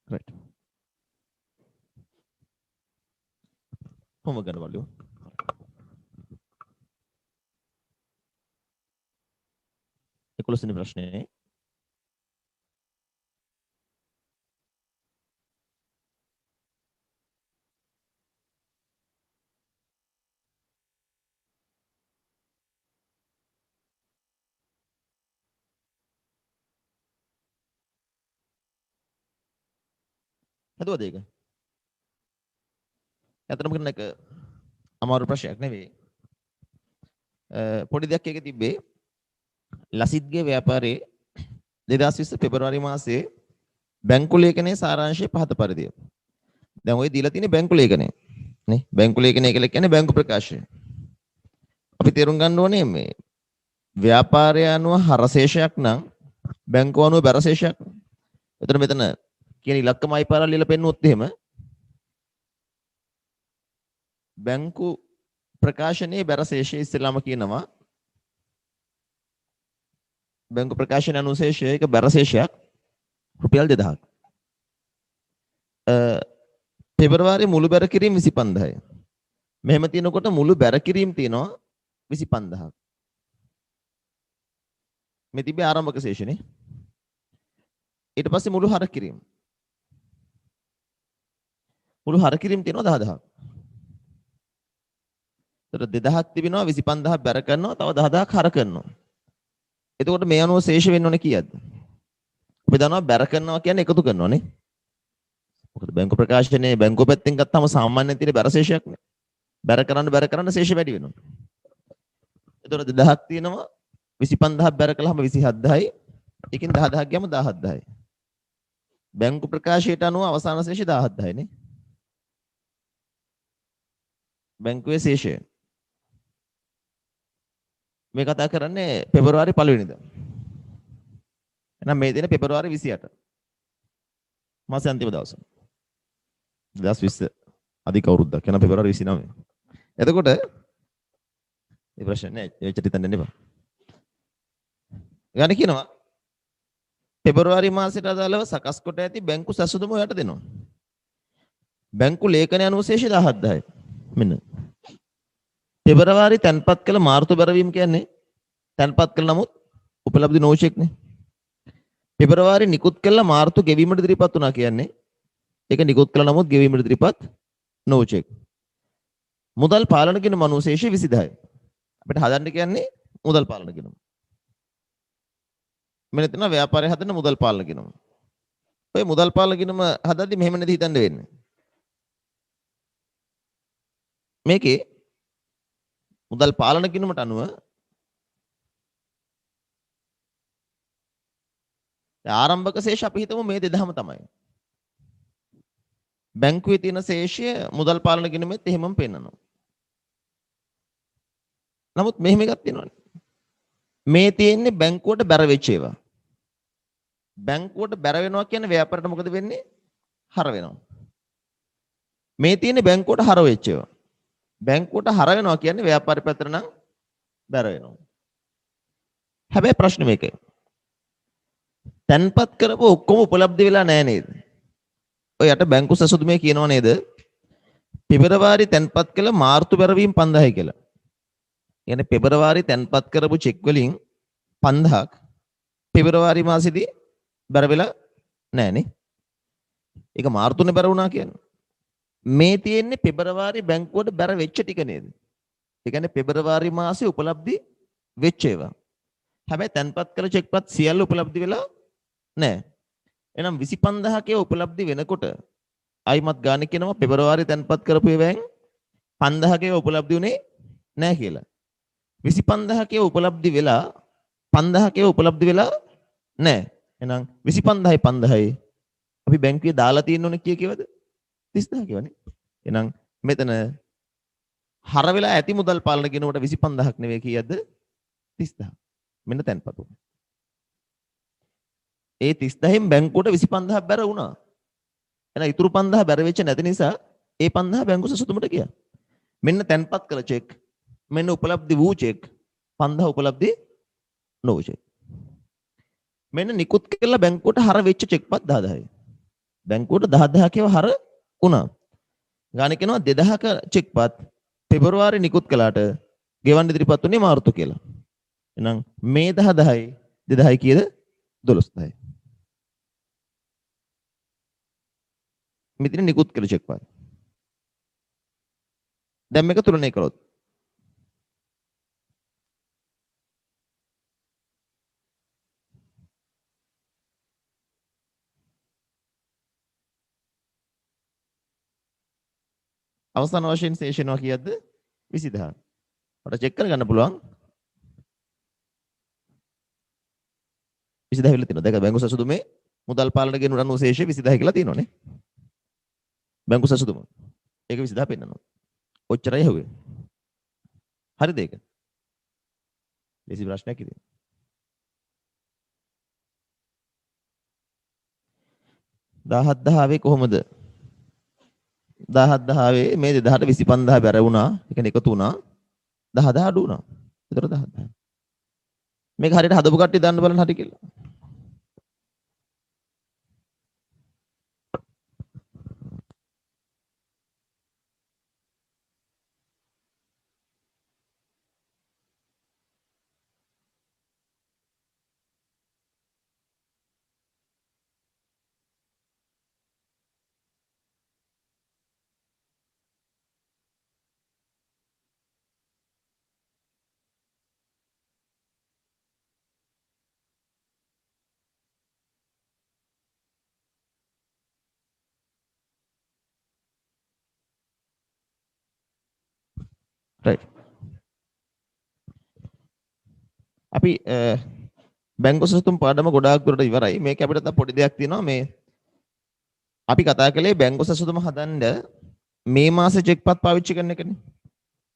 right. homework ගන්න බලමු. එකොළොස්වෙනි ප්‍රශ්නේ. හදුවද ඒක? ඇත්තටම කරන එක අමාරු ප්‍රශ්නයක් නෙවෙයි. පොඩි දෙයක් එකේ තිබ්බේ ලසිත්ගේ ව්‍යාපාරයේ 2020 පෙබරවාරි මාසයේ බැංකු ලේඛනයේ සාරාංශය පහත පරිදි. දැන් ඔය දීලා තියෙන්නේ බැංකු ලේඛනය. නේ? බැංකු ලේඛනය කියලා කියන්නේ බැංකු ප්‍රකාශය. අපි තේරුම් ගන්න ඕනේ මේ ව්‍යාපාරය අනුව හරශේෂයක් නම් බැංකුව අනුව බැරශේෂයක්. එතන මෙතන කියන ඉලක්කමයි පාරල් ලියලා පෙන්නුවොත් එහෙම බැංකු ප්‍රකාශනයේ බැරශේෂය ඉස්සෙල්ලාම කියනවා බැංකු ප්‍රකාශන අනුශේෂය එක බැරශේෂයක් රුපියල් 2000ක්. පෙබරවාරි මුළු බැර කිරීම 25000යි. මෙහෙම තියෙනකොට මුළු බැර කිරීම තියෙනවා 25000ක්. මේ තිබේ ආරම්භක ශේෂනේ. ඊට පස්සේ මුළු හර කිරීම. මුළු හර කිරීම තියෙනවා 10000ක්. ඒතර 2000ක් තිබෙනවා 25000ක් බැර කරනවා තව 10000ක් හර කරනවා. එතකොට මේ අනුව ශේෂ වෙන්න ඕනේ කීයද? අපි දන්නවා බැර කරනවා කියන්නේ එකතු කරනවා නේ. මොකද බැංකු ප්‍රකාශනයේ බැංකුව පැත්තෙන් ගත්තාම සාමාන්‍යයෙන් තියෙන බැර ශේෂයක් නේ. බැර කරන්න ශේෂ වැඩි වෙනවා. එතකොට 2000ක් තියෙනවා 25000ක් බැර කළාම 27000යි. ඒකෙන් 10000ක් ගියම 17000යි. බැංකු ප්‍රකාශයට අනුව අවසාන ශේෂය 17000යි නේ. බැංකුවේ ශේෂය. මේ කතා කරන්නේ පෙබරවාරි 1 වෙනිදා. එහෙනම් මේ දින පෙබරවාරි 28. මාසේ අන්තිම දවස. 2020 අධික අවුරුද්දක් යන පෙබරවාරි 29. එතකොට මේ ප්‍රශ්නේ නෑ එච්චර හිතන්න එපා. ගන්න කියනවා පෙබරවාරි මාසයට අදාළව සකස් කොට ඇති බැංකු සැසඳුම ඔයාලට දෙනවා. බැංකු ලේඛන අනුශේෂය 17000යි. මෙන්න. පෙබරවාරි තැන්පත් කළ මාර්තු බැරවීම කියන්නේ තැන්පත් කළ නමුත් උපලබ්ධි නොචෙක් නේ. පෙබරවාරි නිකුත් කළ මාර්තු ගෙවීමට ඉදිරිපත් වුණා කියන්නේ ඒක නිකුත් කළ නමුත් ගෙවීමට ඉදිරිපත් නොචෙක්. මුදල් පාලන ගිණුම අනුශේෂය 20000යි. අපිට හදන්න කියන්නේ මුදල් පාලන ගිණුම. මෙන්න තියෙනවා ව්‍යාපාරය හදන්න මුදල් පාලන ගිණුම. ඔය මුදල් පාලන ගිණුම හදද්දි මෙහෙම නේද හිතන්න වෙන්නේ. මේකේ මුදල් පාලන ගිණුමට අනුව ආරම්භක ශේෂ අපි හිතමු මේ 2000ම තමයි. බැංකුවේ තියෙන ශේෂය මුදල් පාලන ගිණුමෙත් එහෙමම පෙන්නනවා. නමුත් මෙහෙම එකක් තියෙනවානේ. මේ තියෙන්නේ බැංකුවට බැර වෙච්ච ඒවා. බැංකුවට බැර වෙනවා කියන්නේ ව්‍යාපාරයට මොකද වෙන්නේ? හර වෙනවා. මේ තියෙන්නේ බැංකුවට හර වෙච්ච ඒවා. බැංකුවට හර වෙනවා කියන්නේ ව්‍යාපාර පැත්තට නම් බැර වෙනවා. හැබැයි ප්‍රශ්නේ මේකයි. තැන්පත් කරපුව ඔක්කොම උපලබ්ධ වෙලා නැහැ නේද? ඔය යට බැංකු සැසඳුමේ කියනවා නේද? පෙබරවාරි තැන්පත් කළ මාර්තු බැරවීම 5000යි කියලා. يعني පෙබරවාරි තැන්පත් කරපු චෙක් වලින් 5000ක් පෙබරවාරි මාසෙදී බැර වෙලා නැහැ නේ. ඒක මාර්තුනේ බැර වුණා කියන්නේ. මේ තියෙන්නේ පෙබරවාරි බැංකුවට බැර වෙච්ච ටික නේද? ඒ කියන්නේ පෙබරවාරි මාසේ උපලබ්ධි වෙච්ච ඒවා. හැබැයි තැන්පත් කළ චෙක්පත් සියල්ල උපලබ්ධි වෙලා නැහැ. එහෙනම් 25000ක උපලබ්ධි වෙනකොට ආයිමත් ගාන කියනවා පෙබරවාරි තැන්පත් කරපු ඒවායින් 5000ක උපලබ්ධි උනේ නැහැ කියලා. 25000ක උපලබ්ධි වෙලා 5000ක උපලබ්ධි වෙලා නැහැ. එහෙනම් 25000යි 5000යි අපි බැංකුවේ දාලා තියෙන්න ඕනේ කීයකද? 30000 කියවනේ. එහෙනම් මෙතන හර වෙලා ඇති මුදල් පාලන ගිණුමට 25000ක් නෙවෙයි කීයද? 30000. මෙන්න තැන්පත් වුණා. ඒ 30000න් බැංකුවට 25000ක් බැර වුණා. එහෙනම් ඉතුරු 5000 බැර වෙච්ච නැති නිසා ඒ 5000 බැංකු සතුටුමට ගියා. මෙන්න තැන්පත් කළ චෙක්. මෙන්න උපලබ්ධි වූ චෙක්. 5000 උපලබ්ධි නොවු චෙක්. මෙන්න නිකුත් කළ බැංකුවට හර වෙච්ච චෙක්පත් 10000යි. බැංකුවට 10000 කියව හර වුණා. ගාන කියනවා 2000ක චෙක්පත් පෙබරවාරි නිකුත් කළාට ගෙවන්න ඉදිරිපත් උනේ මාර්තු කියලා. එහෙනම් මේ 10000යි 2000යි කීයද? 12000යි. මෙතන නිකුත් කළ චෙක්පත්. දැන් මේක තුලනය කරොත් අවසාන වශයෙන් ශේෂ වෙනවා කීයද? 20000. අපිට චෙක් කරගන්න පුළුවන් 20000 විල තියෙනවා. දැන් බැංකු සසුදුමේ මුදල් පාලන ගෙනුන අනුව ශේෂය 20000 කියලා තියෙනවනේ. බැංකු සසුදුම. ඒක 20000 පෙන්නනවා. ඔච්චරයි හුවේ. හරිද ඒක? ලේසි ප්‍රශ්නයක් ඉතින්. 17 ආවේ කොහොමද? 17 ආවේ මේ 2000ට 25000 බැර වුණා. ඒ කියන්නේ එකතු වුණා. 10000 අඩු වුණා. ඒතර 10000. මේක හරියට හදපු කට්ටිය දන්න බලන්න හරි කියලා. right. අපි බැංකු සතුම් පාඩම ගොඩාක් දුරට ඉවරයි. මේක අපිට තව පොඩි දෙයක් තියෙනවා. මේ අපි කතා කළේ බැංකු සතුම හදන්න මේ මාසේ චෙක්පත් පාවිච්චි කරන එකනේ.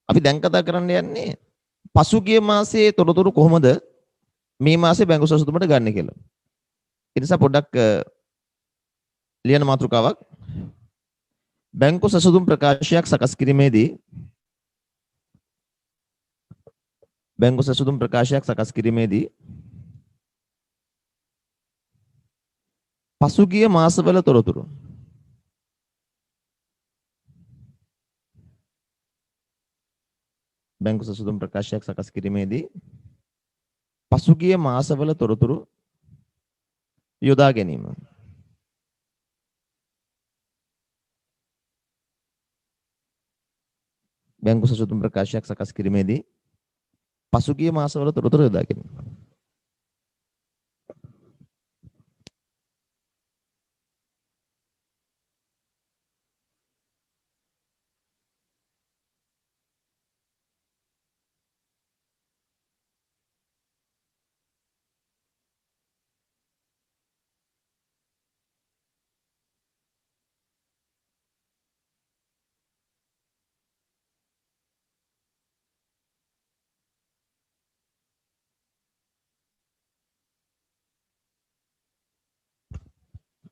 අපි දැන් කතා කරන්න යන්නේ පසුගිය මාසයේ තොරතුරු කොහොමද මේ මාසේ බැංකු සතුමට ගන්න කියලා. ඒ නිසා පොඩ්ඩක් ලියන මාතෘකාවක් බැංකු සතුම් ප්‍රකාශයක් සකස් කිරීමේදී බැංකු සතුම් ප්‍රකාශයක් සකස් කිරීමේදී පසුගිය මාසවල තොරතුරු බැංකු සතුම් ප්‍රකාශයක් සකස් කිරීමේදී පසුගිය මාසවල තොරතුරු යොදා ගැනීම. බැංකු සතුම් ප්‍රකාශයක් සකස් කිරීමේදී පසුගිය මාසවල තොරතුරු යොදා ගැනීම.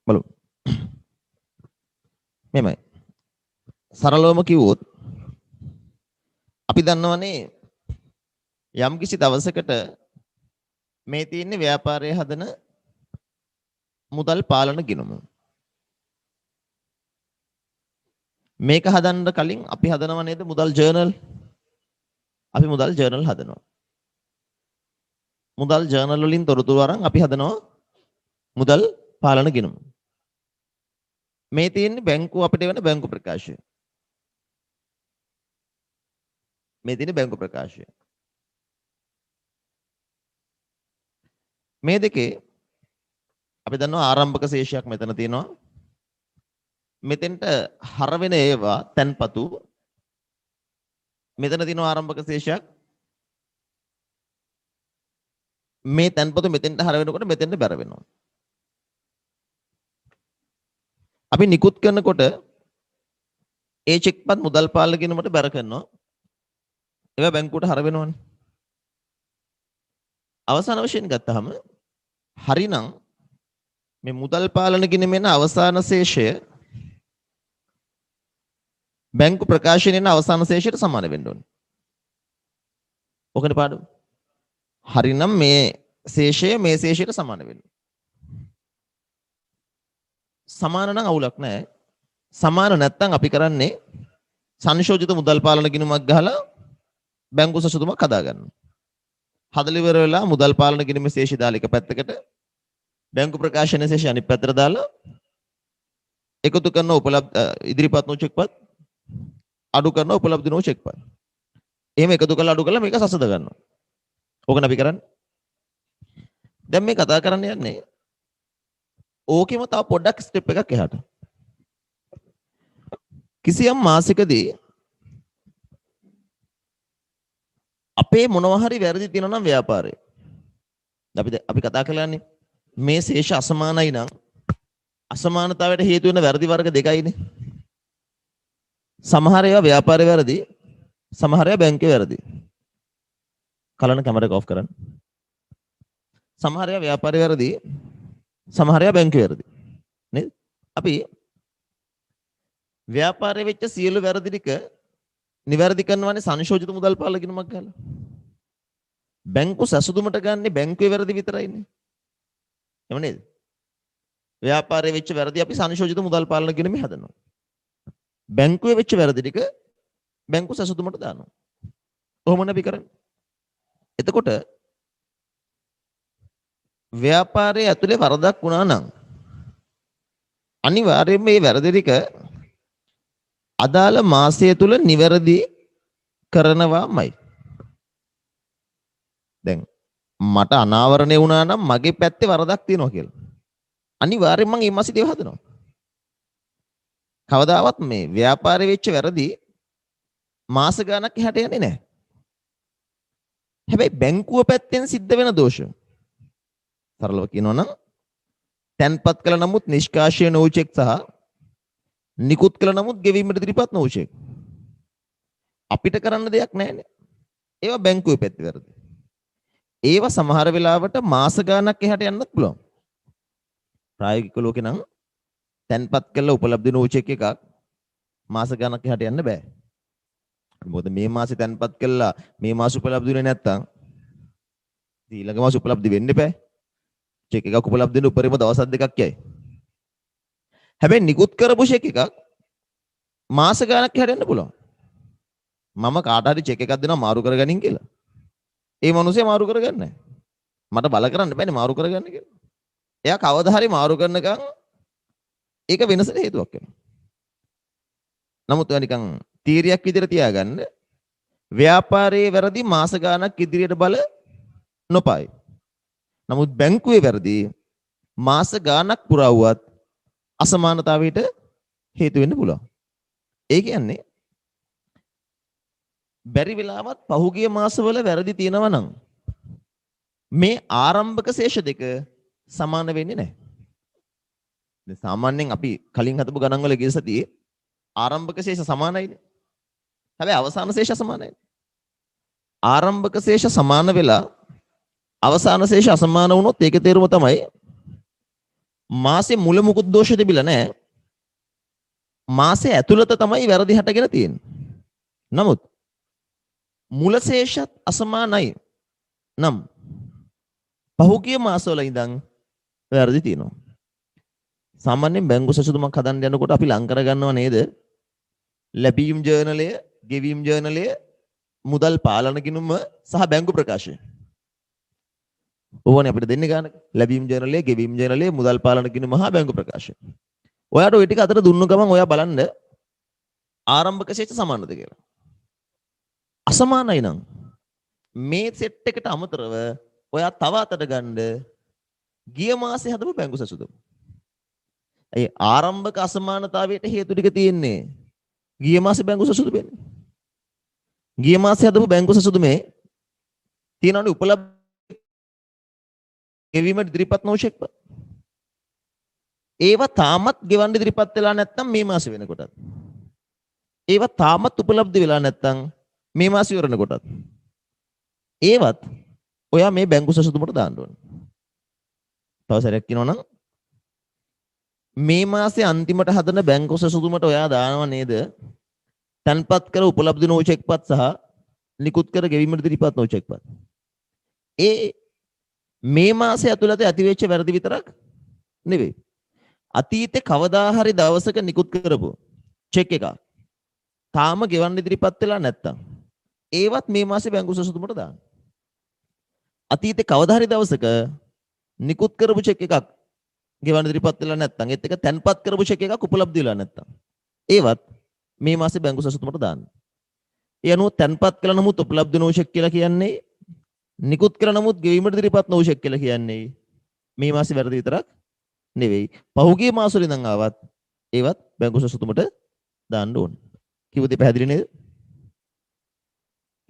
බලමු. මෙමය. සරලවම කිව්වොත් අපි දන්නවනේ යම් කිසි දවසකට මේ තියෙන්නේ ව්‍යාපාරයේ හදන මුදල් පාලන ගිණුම. මේක හදන්න කලින් අපි හදනව නේද මුදල් ජර්නල්? අපි මුදල් ජර්නල් හදනවා. මුදල් ජර්නල් වලින් තොරතුරු අරන් අපි හදනවා මුදල් පාලන ගිණුම. මේ තියෙන්නේ බැංකුව අපිට වෙන බැංකු ප්‍රකාශය. මේ තියෙන්නේ බැංකු ප්‍රකාශය. මේ දෙකේ අපි දන්නවා ආරම්භක ශේෂයක් මෙතන තියෙනවා. මෙතෙන්ට හර වෙන ඒවා තැන්පතු. මෙතන තියෙනවා ආරම්භක ශේෂයක්. මේ තැන්පතු මෙතෙන්ට හර වෙනකොට මෙතෙන්ට බැර වෙනවා. අපි නිකුත් කරනකොට ඒ චෙක්පත් මුදල් පාලන ගිණුමට බැර කරනවා. ඒවා බැංකුවට හර වෙනවනේ. අවසාන වශයෙන් ගත්තාම හරිනම් මේ මුදල් පාලන ගිණුමෙන් අවසාන ශේෂය බැංකු ප්‍රකාශනයේන අවසාන ශේෂයට සමාන වෙන්න ඕනේ. ඔකනේ පාඩම. හරිනම් මේ ශේෂය මේ ශේෂයට සමාන වෙන්න. සමාන නම් අවුලක් නැහැ. සමාන නැත්නම් අපි කරන්නේ සංශෝධිත මුදල් පාලන ගිණුමක් ගහලා බැංකු සසුදුමක් හදා ගන්නවා. හදලා ඉවර වෙලා මුදල් පාලන ගිණුමේ ශේෂය දාලා එක පැත්තකට බැංකු ප්‍රකාශන ශේෂය අනිත් පැත්තට දාලා එකතු කරන ඉදිරිපත් වූ චෙක්පත් අඩු කරන උපලබ්ධ වූ චෙක්පත්. එහෙම එකතු කරලා අඩු කරලා මේක සසඳ ගන්නවා. ඕකනේ අපි කරන්නේ. දැන් මේ කතා කරන්න යන්නේ ඕකෙම තව පොඩ්ඩක් ස්ටෙප් එකක් එහාට. කිසියම් මාසිකදී අපේ මොනවා හරි වැරදි තියෙනවා නම් ව්‍යාපාරේ. අපි කතා කරලානේ මේ ශේෂ අසමානයි නම් අසමානතාවයට හේතු වෙන වැරදි වර්ග දෙකයිනේ. සමහර ඒවා ව්‍යාපාරේ වැරදි, සමහර ඒවා බැංකුවේ වැරදි. කලන කැමරා එක ඔෆ් කරන්න. සමහර ඒවා ව්‍යාපාරේ වැරදි, සමහර ඒවා බැංකුවේ වැරදි. නේද? අපි ව්‍යාපාරයේ වෙච්ච සියලු වැරදි ටික නිවැරදි කරනවානේ සංශෝධිත මුදල් පාලන ගිණුමක් ගහලා. බැංකු සැසඳුමට ගන්නේ බැංකුවේ වැරදි විතරයිනේ. එහෙම නේද? ව්‍යාපාරයේ වෙච්ච වැරදි අපි සංශෝධිත මුදල් පාලන ගිණුමේ හදනවා. බැංකුවේ වෙච්ච වැරදි ටික බැංකු සැසඳුමට දානවා. කොහොමද අපි කරන්නේ? එතකොට ව්‍යාපාරයේ ඇතුලේ වරදක් වුණා නම් අනිවාර්යයෙන්ම මේ වැරදි ටික අදාළ මාසය තුල නිවැරදි කරනවාමයි. දැන් මට අනාවරණය වුණා නම් මගේ පැත්තේ වරදක් තියෙනවා කියලා. අනිවාර්යයෙන් මම මේ මාසෙ දේව හදනවා. කවදාවත් මේ ව්‍යාපාරේ වෙච්ච වැරදි මාස ගාණක් එහාට යන්නේ නැහැ. හැබැයි බැංකුව පැත්තෙන් සිද්ධ වෙන දෝෂ. සරලව කියනවා නම් තැන්පත් කළ නමුත් නිෂ්කාශය නොවු චෙක් සහ නිකුත් කළ නමුත් ගෙවීමට ඉදිරිපත් නොවු චෙක්. අපිට කරන්න දෙයක් නැහැනේ. ඒවා බැංකුවේ පැත්තේ වැරදි. ඒවා සමහර වෙලාවට මාස ගාණක් එහාට යන්නත් පුළුවන්. ප්‍රායෝගික ලෝකේ නම් තැන්පත් කළ උපලබ්ධ නොවු චෙක් එකක් මාස ගාණක් එහාට යන්න බෑ. මොකද මේ මාසේ තැන්පත් කළා මේ මාස උපලබ්ධ වෙන්නේ නැත්තම් ඊළඟ මාස උපලබ්ධ වෙන්න බෑ. චෙක් එකක් උපලබ්ධ වෙන්න උපරිම දවස් දෙකක් යයි. හැබැයි නිකුත් කරපු චෙක් එකක් මාස ගාණක් එහාට යන්න පුළුවන්. මම කාට හරි චෙක් එකක් දෙනවා මාරු කරගනින් කියලා. ඒ මිනිස්සේ මාරු කරගන්නේ නැහැ. මට බල කරන්න බෑනේ මාරු කරගන්න කියලා. එයා කවදා හරි මාරු කරනකම් ඒක වෙනසට හේතුවක් වෙනවා. නමුත් ඔයා නිකන් තීරියක් විදිහට තියාගන්න ව්‍යාපාරයේ වැරදි මාස ගාණක් ඉදිරියට බල නොපායි. නමුත් බැංකුවේ වැරදි මාස ගාණක් පුරවුවත් අසමානතාවයට හේතු වෙන්න පුළුවන්. ඒ කියන්නේ බැරි වෙලාවත් පහුගිය මාසවල වැරදි තියෙනවා නම් මේ ආරම්භක ශේෂ දෙක සමාන වෙන්නේ නැහැ. දැන් සාමාන්‍යයෙන් අපි කලින් හදපු ගණන් වල ගිය සතියේ ආරම්භක ශේෂ සමානයිනේ. හැබැයි අවසාන ශේෂ සමානයි. ආරම්භක ශේෂ සමාන වෙලා අවසාන ශේෂ අසමාන වුණොත් ඒකේ තේරුම තමයි මාසේ මුල මුකුත් දෝෂ තිබිලා නැහැ. මාසේ ඇතුළත තමයි වැරදි හටගෙන තියෙන්නේ. නමුත් මුල ශේෂත් අසමානයි. නම් පහුගිය මාසවල ඉඳන් වැරදි තියෙනවා. සාමාන්‍යයෙන් බැංකු සසුදුමක් හදන්න යනකොට අපි ලං කර ගන්නව නේද? ලැබීම් ජර්නලය, ගෙවීම් ජර්නලය, මුදල් පාලන ගිණුම සහ බැංකු ප්‍රකාශය. ඕවනේ අපිට දෙන්නේ ගානක. ලැබීම් ජර්නලය, ගෙවීම් ජර්නලය, මුදල් පාලන ගිණුම හා බැංකු ප්‍රකාශය. ඔයාට ওই ටික අතර දුන්නු ගමන් ඔයා බලන්න ආරම්භක ශේෂ සමානද කියලා. අසමානයි නම් මේ සෙට් එකට අමතරව ඔයා තව අතට ගන්න ගිය මාසේ හදපු බැංකු සසුදුම. ඒ ආරම්භක අසමානතාවයට හේතු ටික තියෙන්නේ ගිය මාසේ බැංකු සසුදුම වෙන්නේ. ගිය මාසේ හදපු බැංකු සසුදුමේ තියෙනවනේ උපලබ්ධ ගෙවීමට ඉදිරිපත් නොවු චෙක්. ඒවා තාමත් ගෙවන්න ඉදිරිපත් වෙලා නැත්නම් මේ මාසේ වෙනකොටත්. ඒවා තාමත් උපලබ්ධ වෙලා නැත්නම් මේ මාසේ ඉවරන කොටත්. ඒවත් ඔයා මේ බැංකු සසුදුමට දාන්න ඕනේ. තව සැරයක් කියනවනම් මේ මාසේ අන්තිමට හදන බැංකු සසුදුමට ඔයා දානවා නේද? තන්පත් කර උපලබ්ධ නොවු චෙක්පත් සහ නිකුත් කර ගෙවීමට ඉදිරිපත් නොවු චෙක්පත්. ඒ මේ මාසේ ඇතුළත ඇතිවෙච්ච වැරදි විතරක් නෙවෙයි. අතීතේ කවදා හරි දවසක නිකුත් කරපු චෙක් එකක් තාම ගෙවන්න ඉදිරිපත් වෙලා නැත්තම් ඒවත් මේ මාසේ බැංකු සසුතුමට දාන්න. අතීතේ කවදා හරි දවසක නිකුත් කරපු චෙක් එකක් ගෙවන්න ඉදිරිපත් වෙලා නැත්තම් ඒත් එක තැන්පත් කරපු චෙක් එකක් උපලබ්ධ වෙලා නැත්තම් ඒවත් මේ මාසේ බැංකු සසුතුමට දාන්න. ඒ අනුව තැන්පත් කළ නමුත් උපලබ්ධ නොවු චෙක් කියලා කියන්නේ නිකුත් කළ නමුත් ගෙවීමට ඉදිරිපත් නොවු චෙක් කියලා කියන්නේ මේ මාසේ වැරදි විතරක් නෙවෙයි. පහුගිය මාස වල ඉඳන් ආවත් ඒවත් බැංකු සසුතුමට දාන්න ඕනේ. කිව්ව දේ පැහැදිලි නේද?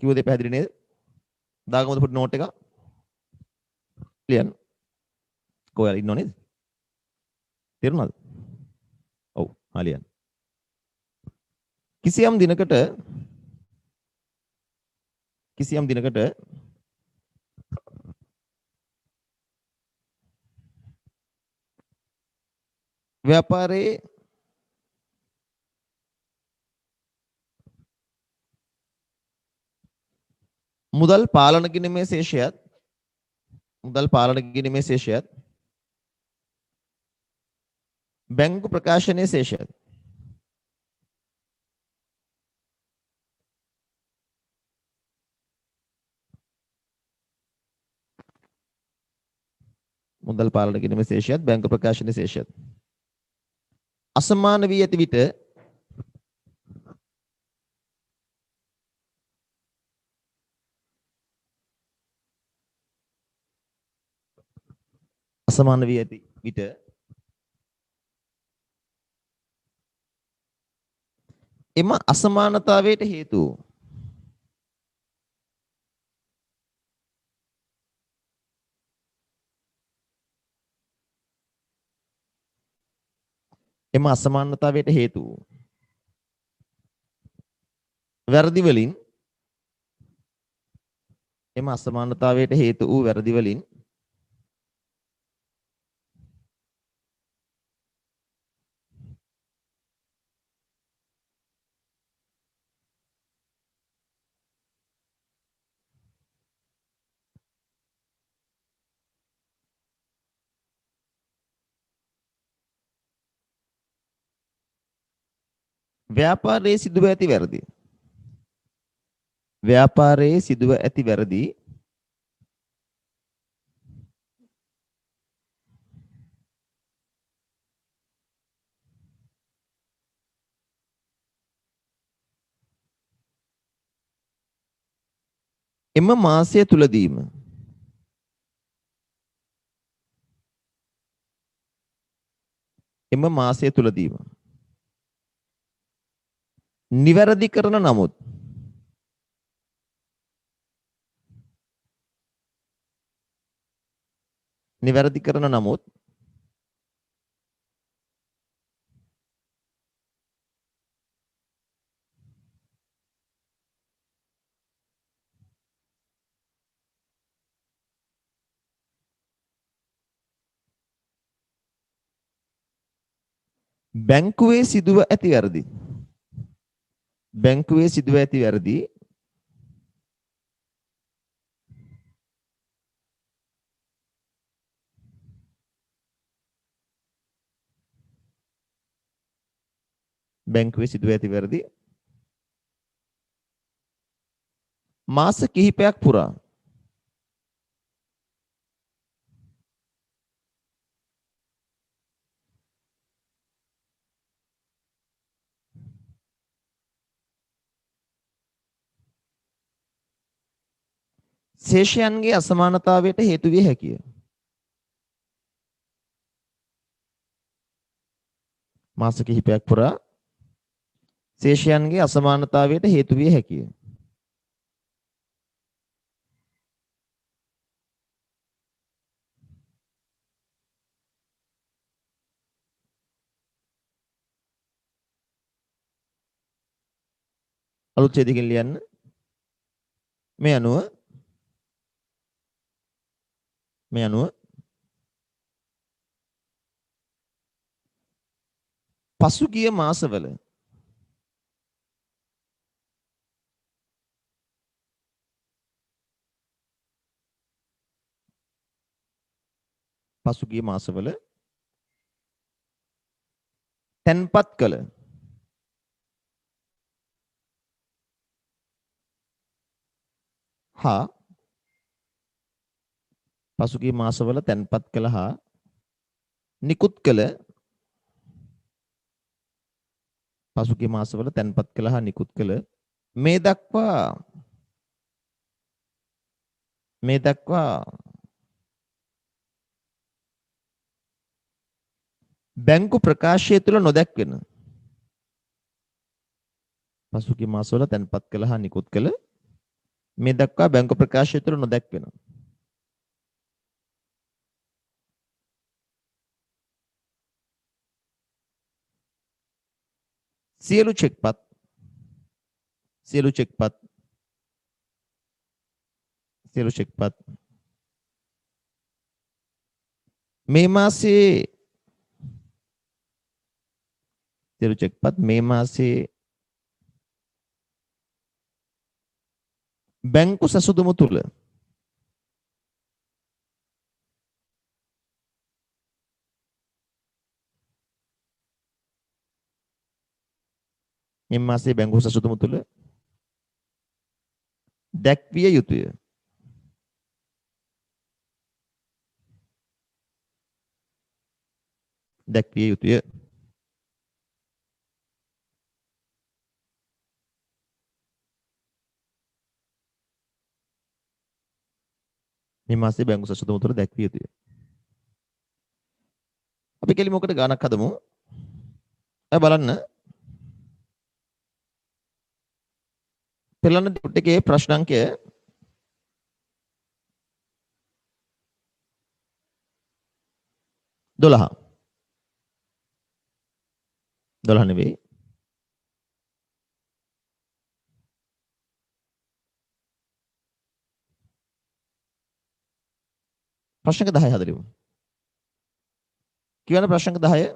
කිව්ව දේ පැහැදිලි නේද? දාගමු පොඩි නෝට් එකක්. ලියන්න. කොහේ ඉන්නව නේද? තේරුණාද? ඔව්. ලියන්න. කිසියම් දිනකට ව්‍යාපාරයේ මුදල් පාලන ගිණීමේ ශේෂයත් බැංකු ප්‍රකාශනයේ ශේෂයත් මුදල් පාලන ගිණීමේ ශේෂයත් බැංකු ප්‍රකාශනයේ ශේෂයත් අසමාන වී ඇති විට එම අසමානතාවයට හේතු වැරදි වලින් ව්‍යාපාරයේ සිදුව ඇති වැරදි එම මාසය තුලදීම නිවැරදි කරන නමුත් බැංකුවේ සිදුව ඇති වැරදි මාස කිහිපයක් පුරා ශේෂයන්ගේ අසමානතාවයට හේතු විය හැකිය. මාස කිහිපයක් පුරා ශේෂයන්ගේ අසමානතාවයට හේතු විය හැකිය. අලුත් ඡේදයකින් ලියන්න. මේ අනුව පසුගිය මාසවල තැන්පත් කළ හා පසුගිය මාසවල තැන්පත් කළ හා නිකුත් කළ පසුගිය මාසවල තැන්පත් කළ හා නිකුත් කළ මේ දක්වා බැංකු ප්‍රකාශය තුළ නොදැක්වෙන පසුගිය මාසවල තැන්පත් කළ හා නිකුත් කළ මේ දක්වා බැංකු ප්‍රකාශය තුළ නොදැක්වෙන සියලු චෙක්පත් මේ මාසයේ බැංකු සැසුදුම තුළ දැක්විය යුතුය. මේ මාසයේ බැංකු සැසුදුම තුළ දැක්විය යුතුය. අපි කෙලිම මොකට ගානක් හදමු. බලන්න පෙළන ඩොට් එකේ ප්‍රශ්න අංකය 12 නෙවෙයි. ප්‍රශ්නක 10 හදරිමු. කියවන ප්‍රශ්නක 10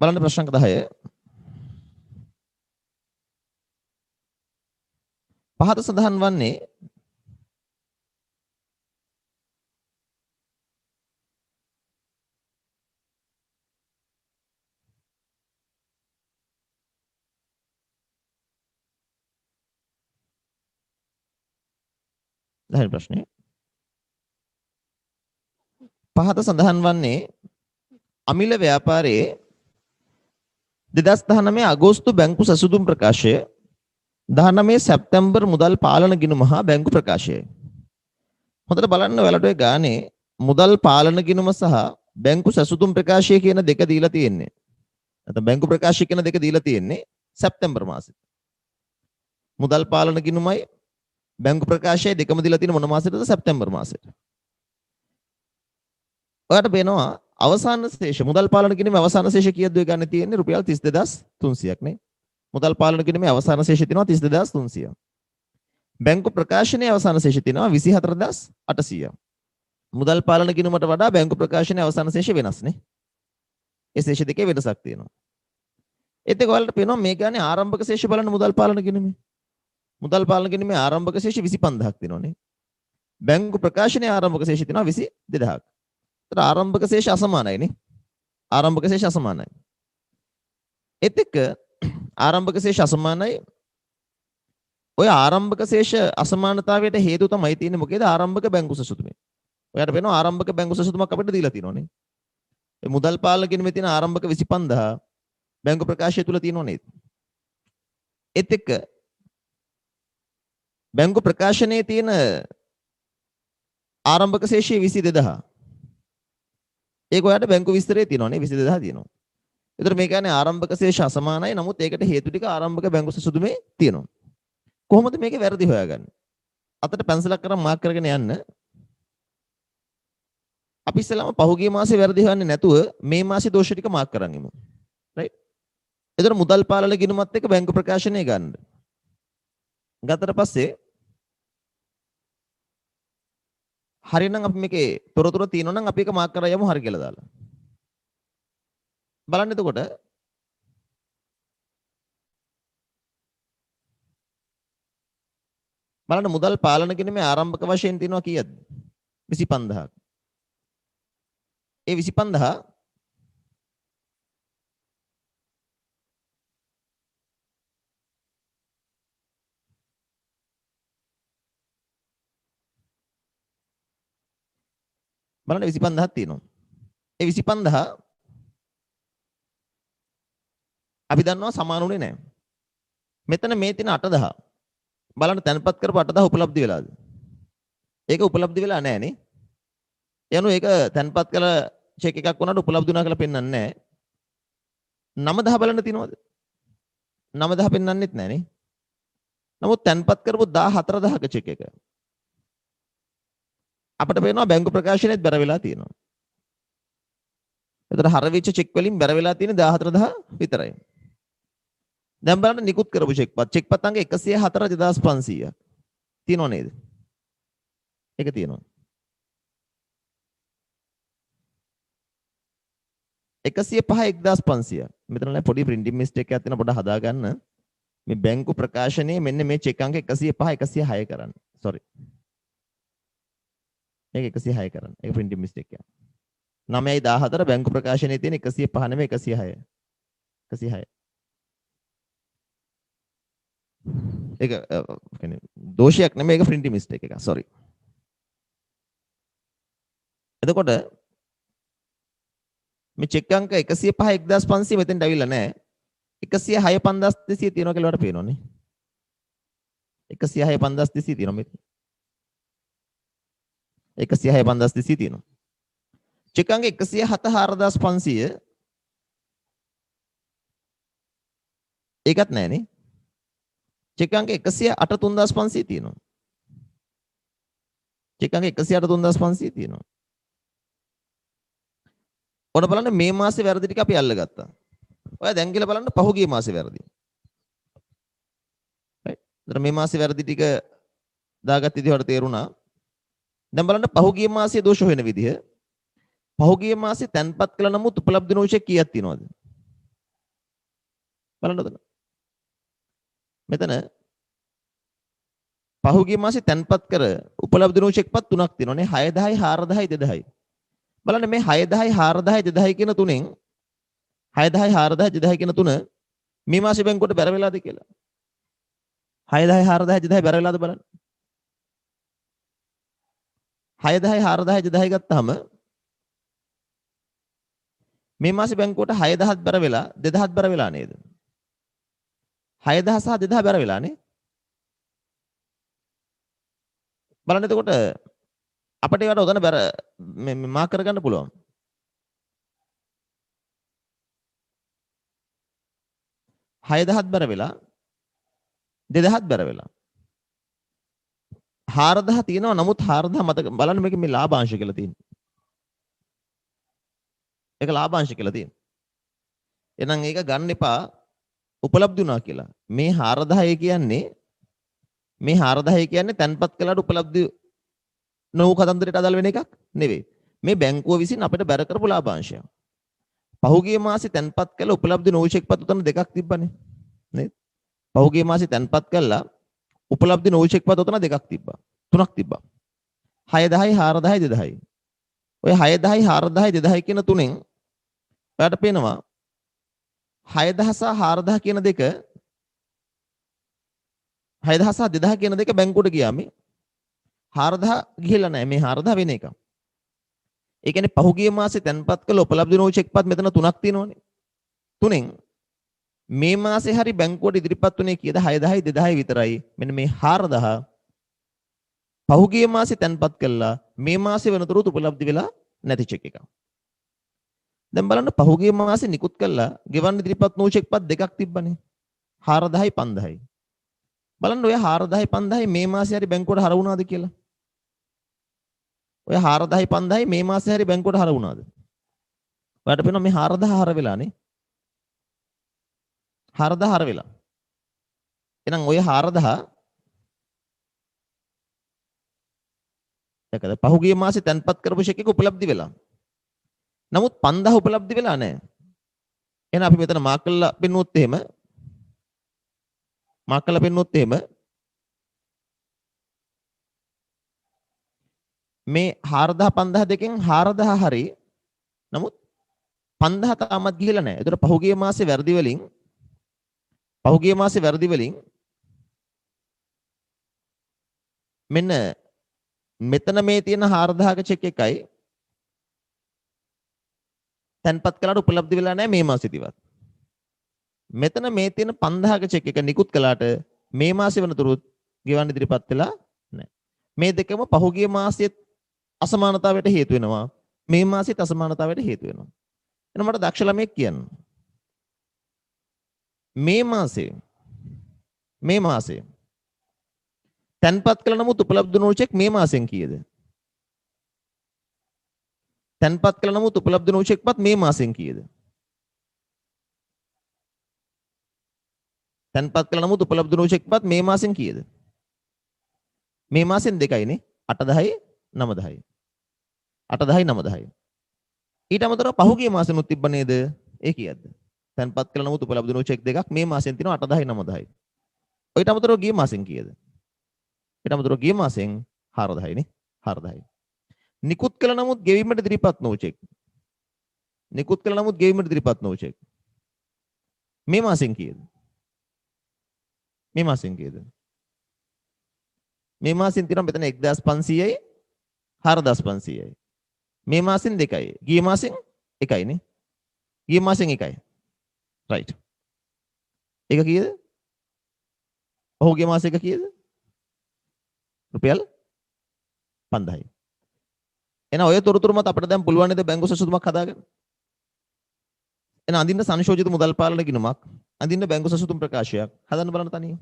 බලන්න ප්‍රශ්නක 10 පහත සඳහන් වන්නේ අමිල ව්‍යාපාරයේ 2019 අගෝස්තු බැංකු සැසුදුම් ප්‍රකාශය 19 සැප්තැම්බර් මුදල් පාලන ගිණුම හා බැංකු ප්‍රකාශයයි. හොඳට බලන්න ඔයාලට ඔය ගානේ මුදල් පාලන ගිණුම සහ බැංකු සැසුදුම් ප්‍රකාශය කියන දෙක දීලා තියෙන්නේ. නැත්නම් බැංකු ප්‍රකාශය කියන දෙක දීලා තියෙන්නේ සැප්තැම්බර් මාසෙට. මුදල් පාලන ගිණුමයි බැංකු ප්‍රකාශය දෙකම දීලා තියෙන මොන මාසෙටද? සැප්තැම්බර් මාසෙට. ඔයාලට පේනවා අවසාන ශේෂ මුදල් පාලන ගිණුමේ අවසාන ශේෂ කීයද ඔය ගන්න තියෙන්නේ? රුපියල් 32300ක් නේ. මුදල් පාලන ගිණුමේ අවසාන ශේෂ තියෙනවා 32300. බැංකු ප්‍රකාශනයේ අවසාන ශේෂ තියෙනවා 24800. මුදල් පාලන ගිණුමට වඩා බැංකු ප්‍රකාශනයේ අවසාන ශේෂ වෙනස් නේ. ඒ ශේෂ දෙකේ වෙනසක් තියෙනවා. ඒත් ඒක ඔයාලට පේනවා මේ ගානේ ආරම්භක ශේෂ බලන්න මුදල් පාලන ගිණුමේ. මුදල් පාලන ගිණුමේ ආරම්භක ශේෂ 25000ක් තියෙනවානේ. බැංකු ප්‍රකාශනයේ ආරම්භක ශේෂ තියෙනවා 22000ක්. ඒතර ආරම්භක ශේෂ අසමානයි නේ. ආරම්භක ශේෂ අසමානයි. ඒත් එක්ක ආරම්භක ශේෂ අසමානයි. ඔය ආරම්භක ශේෂ අසමානතාවයට හේතුව තමයි තියෙන්නේ මොකේද? ආරම්භක බැංකු සැසුතුමේ. ඔයාලට පේනවා ආරම්භක බැංකු සැසුතුමක් අපිට දීලා තියෙනවානේ. ඒ මුදල් පාලන ගිණුමේ තියෙන ආරම්භක 25000 බැංකු ප්‍රකාශය තුල තියෙනව නේද? ඒත් එක්ක බැංකු ප්‍රකාශනයේ තියෙන ආරම්භක ශේෂය 22000. ඒක ඔයාලට බැංකු විස්තරයේ තියෙනවනේ 22000 තියෙනවා. ඒතර මේ කියන්නේ ආරම්භක ශේෂ අසමානයි. නමුත් ඒකට හේතු ටික ආරම්භක බැංකු සැසුතුමේ තියෙනවා. කොහොමද මේකේ වැරදි හොයාගන්නේ? අතට පැන්සලක් කරන් මාක් කරගෙන යන්න. අපි ඉස්සෙල්ලාම පහුගිය මාසේ වැරදි හොයන්නේ නැතුව මේ මාසේ දෝෂ ටික මාක් කරන් ඉමු. රයිට්? ඒතර මුදල් පාලන ගිණුමත් එක්ක බැංකු ප්‍රකාශනය ගන්න. ගත්තට පස්සේ හරිනම් අපි මේකේ තොරතුරු තියෙනවා නම් අපි ඒක මාක් කරලා යමු හරි කියලා දාලා. බලන්න එතකොට බලන්න මුදල් පාලන කිරීමේ ආරම්භක වශයෙන් තියෙනවා කීයද? 25000ක්. ඒ 25000 බලන්න 25000ක් තියෙනවා. ඒ 25000 අපි දන්නවා සමානුනේ නැහැ. මෙතන මේ තියෙන 8000 බලන්න තැන්පත් කරපු 8000 උපලබ්ධ වෙලාද? ඒක උපලබ්ධ වෙලා නැහැ නේ. යනු ඒක තැන්පත් කළ චෙක් එකක් වුණාට උපලබ්ධ වුණා කියලා පෙන්වන්නේ නැහැ. 9000 බලන්න තියෙනවද? 9000 පෙන්වන්නෙත් නැහැ නේ. නමුත් තැන්පත් කරපු 14000ක චෙක් එක අපිට පේනවා බැංකු ප්‍රකාශනයේත් බැර වෙලා තියෙනවා. එතකොට හරවිච්ච චෙක් වලින් බැර වෙලා තියෙන 14000 විතරයි. දැන් බලන්න නිකුත් කරපු චෙක්පත් අංක 104 2500ක් තියෙනව නේද? ඒක තියෙනවා. 105 1500ක්. මෙතන පොඩි printing mistake එකක් තියෙනවා, පොඩ්ඩක් හදා ගන්න. මේ බැංකු ප්‍රකාශනයේ මෙන්න මේ චෙක් අංක 105 106 කරන්න. sorry. මේක 106 කරන්න. ඒක printing mistake එකක්. 914 බැංකු ප්‍රකාශනයේ තියෙන 105 නෙමෙයි 106. 106. ඒක කියන්නේ දෝෂයක් නෙමෙයි, ඒක printing mistake එකක්. sorry. එතකොට මේ චෙක් අංක 105 1500 මෙතෙන්ට අවිල්ලා නැහැ. 106 5200 තියෙනවා කියලා වලට පේනවනේ. 106 5200 තියෙනවා මෙතන. 106 5200 තියෙනවා. චෙක් අංක 107 4500 ඒකත් නැහනේ. චෙක් අංක 108 3500 තියෙනවා. චෙක් අංක 108 3500 තියෙනවා. ඔන්න බලන්න මේ මාසේ වැරදි ටික අපි අල්ලගත්තා. ඔයා දැන් කියලා බලන්න පහුගිය මාසේ වැරදි. right? ඒතර මේ මාසේ වැරදි ටික දාගත්ත විදිහට තේරුණා. දැන් බලන්න පහුගිය මාසේ දෝෂ වෙන විදිහ. පහුගිය මාසේ තැන්පත් කළ නමුත් උපලබ්ධ නොවුෂ කීයක් තියෙනවද? බලන්න උදේ. මෙතන පහුගිය මාසේ තැන්පත් කර උපලබ්ධ නොවුෂ එක්පත් තුනක් තියෙනවානේ. 6 10 4 10 2000. බලන්න මේ 6 10 4 10 2000 කියන තුනෙන් 6 10 4 10 2000 කියන තුන මේ මාසේ බැංකුවට බැර වෙලාද කියලා. 6 10 4 10 2000 බැර වෙලාද බලන්න. 6 10 4 10 2000 ගත්තාම මේ මාසේ බැංකුවට 6000ක් බැර වෙලා 2000ක් බැර වෙලා නේද? 6000 සහ 2000 බැර වෙලා නේ. බලන්න එතකොට අපිට ඒවට උදන බැර මේ මාක් කරගන්න පුළුවන්. 6000ක් බැර වෙලා 2000ක් බැර වෙලා 4000 තියෙනවා. නමුත් 4000 මත බලන්න මේක මේ ලාභාංශ කියලා තියෙනවා. ඒක ලාභාංශ කියලා තියෙනවා. එහෙනම් ඒක ගන්න එපා උපලබ්ධ වුණා කියලා. මේ 4000 කියන්නේ තැන්පත් කළාට උපලබ්ධ නොවු කතන්දරයට අදාළ වෙන එකක් නෙවෙයි. මේ බැංකුව විසින් අපිට බැර කරපු ලාභාංශය. පහුගිය මාසේ තැන්පත් කළ උපලබ්ධ නොවු චෙක්පත් උතන දෙකක් තිබ්බනේ. නේද? පහුගිය මාසේ තැන්පත් කළා උපලබ්ධ නොවු චෙක්පත් උතන දෙකක් තිබ්බා. තුනක් තිබ්බා. 6 10 4 10 2000. ඔය 6 10 4 10 2000 කියන තුනෙන් ඔයාලට පේනවා 6000 සහ 4000 කියන දෙක 6000 සහ 2000 කියන දෙක බැංකුවට ගියා මේ 4000 ගිහිල්ලා නැහැ. මේ 4000 වෙන එක. ඒ කියන්නේ පහුගිය මාසේ තැන්පත් කළ උපලබ්ධ නොවු චෙක්පත් මෙතන තුනක් තියෙනවනේ. තුනෙන් මේ මාසේ හරි බැංකුවට ඉදිරිපත් වුණේ කීයද? 6000 2000 විතරයි. මෙන්න මේ 4000 පහුගිය මාසේ තැන්පත් කළා මේ මාසේ වෙනතුරුත් උපලබ්ධ වෙලා නැති චෙක් එකක්. දැන් බලන්න පහුගිය මාසේ නිකුත් කළා ගෙවන්න ඉදිරිපත් නොවු චෙක්පත් දෙකක් තිබ්බනේ. 4000යි 5000යි. බලන්න ඔය 4000යි 5000යි මේ මාසේ හරි බැංකුවට හර වුණාද කියලා. ඔය 4000යි 5000යි මේ මාසේ හරි බැංකුවට හර වුණාද? ඔයාලට පේනවා මේ 4000 හර වෙලානේ. 4000 හර වෙලා. එහෙනම් ඔය 4000 දැකලා පහුගිය මාසේ තැන්පත් කරපු චෙක් එක උපලබ්ධ වෙලා. නමුත් 5000 උපලබ්ධ වෙලා නැහැ. එහෙනම් අපි මෙතන මාක් කරලා පෙන්නුවොත් එහෙම මේ 4000 5000 දෙකෙන් 4000 හරි. නමුත් 5000 තාමත් ගිහිලා නැහැ. ඒතර පහුගිය මාසේ වැරදි වලින් මෙන්න මෙතන මේ තියෙන 4000ක චෙක් එකයි තැන්පත් කළාට උපලබ්ධ වෙලා නැහැ මේ මාසෙදිවත්. මෙතන මේ තියෙන 5000ක චෙක් එක නිකුත් කළාට මේ මාසෙ වෙනතුරුත් ගෙවන්න ඉදිරිපත් වෙලා නැහැ. මේ දෙකම පහුගිය මාසෙත් අසමානතාවයට හේතු වෙනවා. මේ මාසෙත් අසමානතාවයට හේතු වෙනවා. එහෙනම් මට දක්ෂ ළමයෙක් කියන්න. මේ මාසේ තැන්පත් කළ නමුත් උපලබ්ධ නොවු චෙක් මේ මාසෙන් කීයද? තැන්පත් කළ නමුත් උපලබ්ධ නොවු චෙක්පත් මේ මාසෙන් කීයද? තැන්පත් කළ නමුත් උපලබ්ධ නොවු චෙක්පත් මේ මාසෙන් කීයද? මේ මාසෙන් දෙකයිනේ. 8 10 9 10. 8 10 9 10. ඊට අමතරව පහුගිය මාසෙනුත් තිබ්බ නේද? ඒ කීයක්ද? තැන්පත් කළ නමුත් උපලබ්ධ නොවු චෙක් දෙකක් මේ මාසෙන් තියෙනවා 8 10 9 10. ඊට අමතරව ගිය මාසෙන් කීයද? ඊට අමතරව ගිය මාසෙන් 4 10 නේ. 4 10. නිකුත් කළ නමුත් ගෙවීමට ඉදිරිපත් නොවු චෙක්. නිකුත් කළ නමුත් ගෙවීමට ඉදිරිපත් නොවු චෙක්. මේ මාසෙන් කීයද? මේ මාසෙන් කීයද? මේ මාසෙන් තියෙනවා මෙතන 1500යි 4500යි. මේ මාසෙන් දෙකයි. ගිය මාසෙන් එකයි නේ. ගිය මාසෙන් එකයි. රයිට්. එක කීයද? ඔහුගේ මාසෙ එක කීයද? රුපියල් 5000යි. එහෙනම් ඔය තොරතුරු මත අපිට දැන් පුළුවන් නේද බැංකු සසුතුමක් හදාගන්න? එහෙනම් අඳින්න සංශෝධිත මුදල් පාලන ගිණුමක්, අඳින්න බැංකු සසුතුම් ප්‍රකාශයක් හදන්න බලන්න තනියෙන්.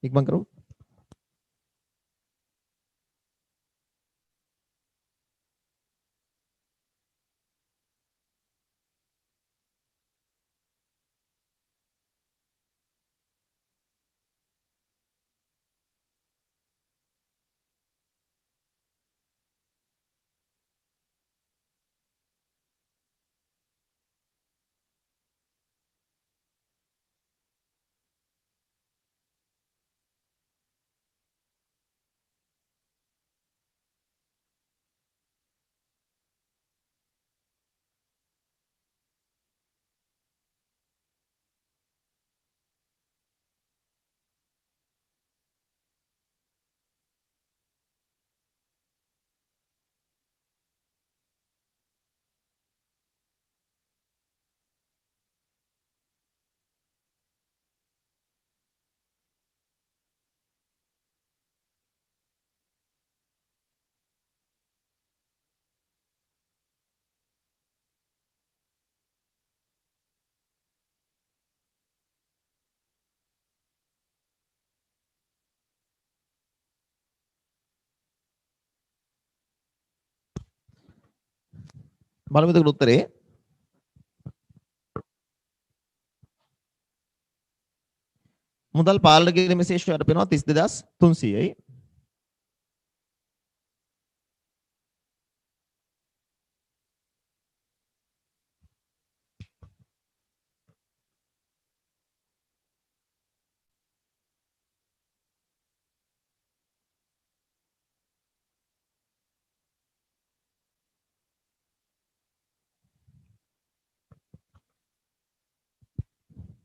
ඉක්මන් කරමු. බලමු එතකොට උත්තරේ. මුදල් පාලන කිරීමේ ශේෂ්ඨ යට පේනවා 32300යි.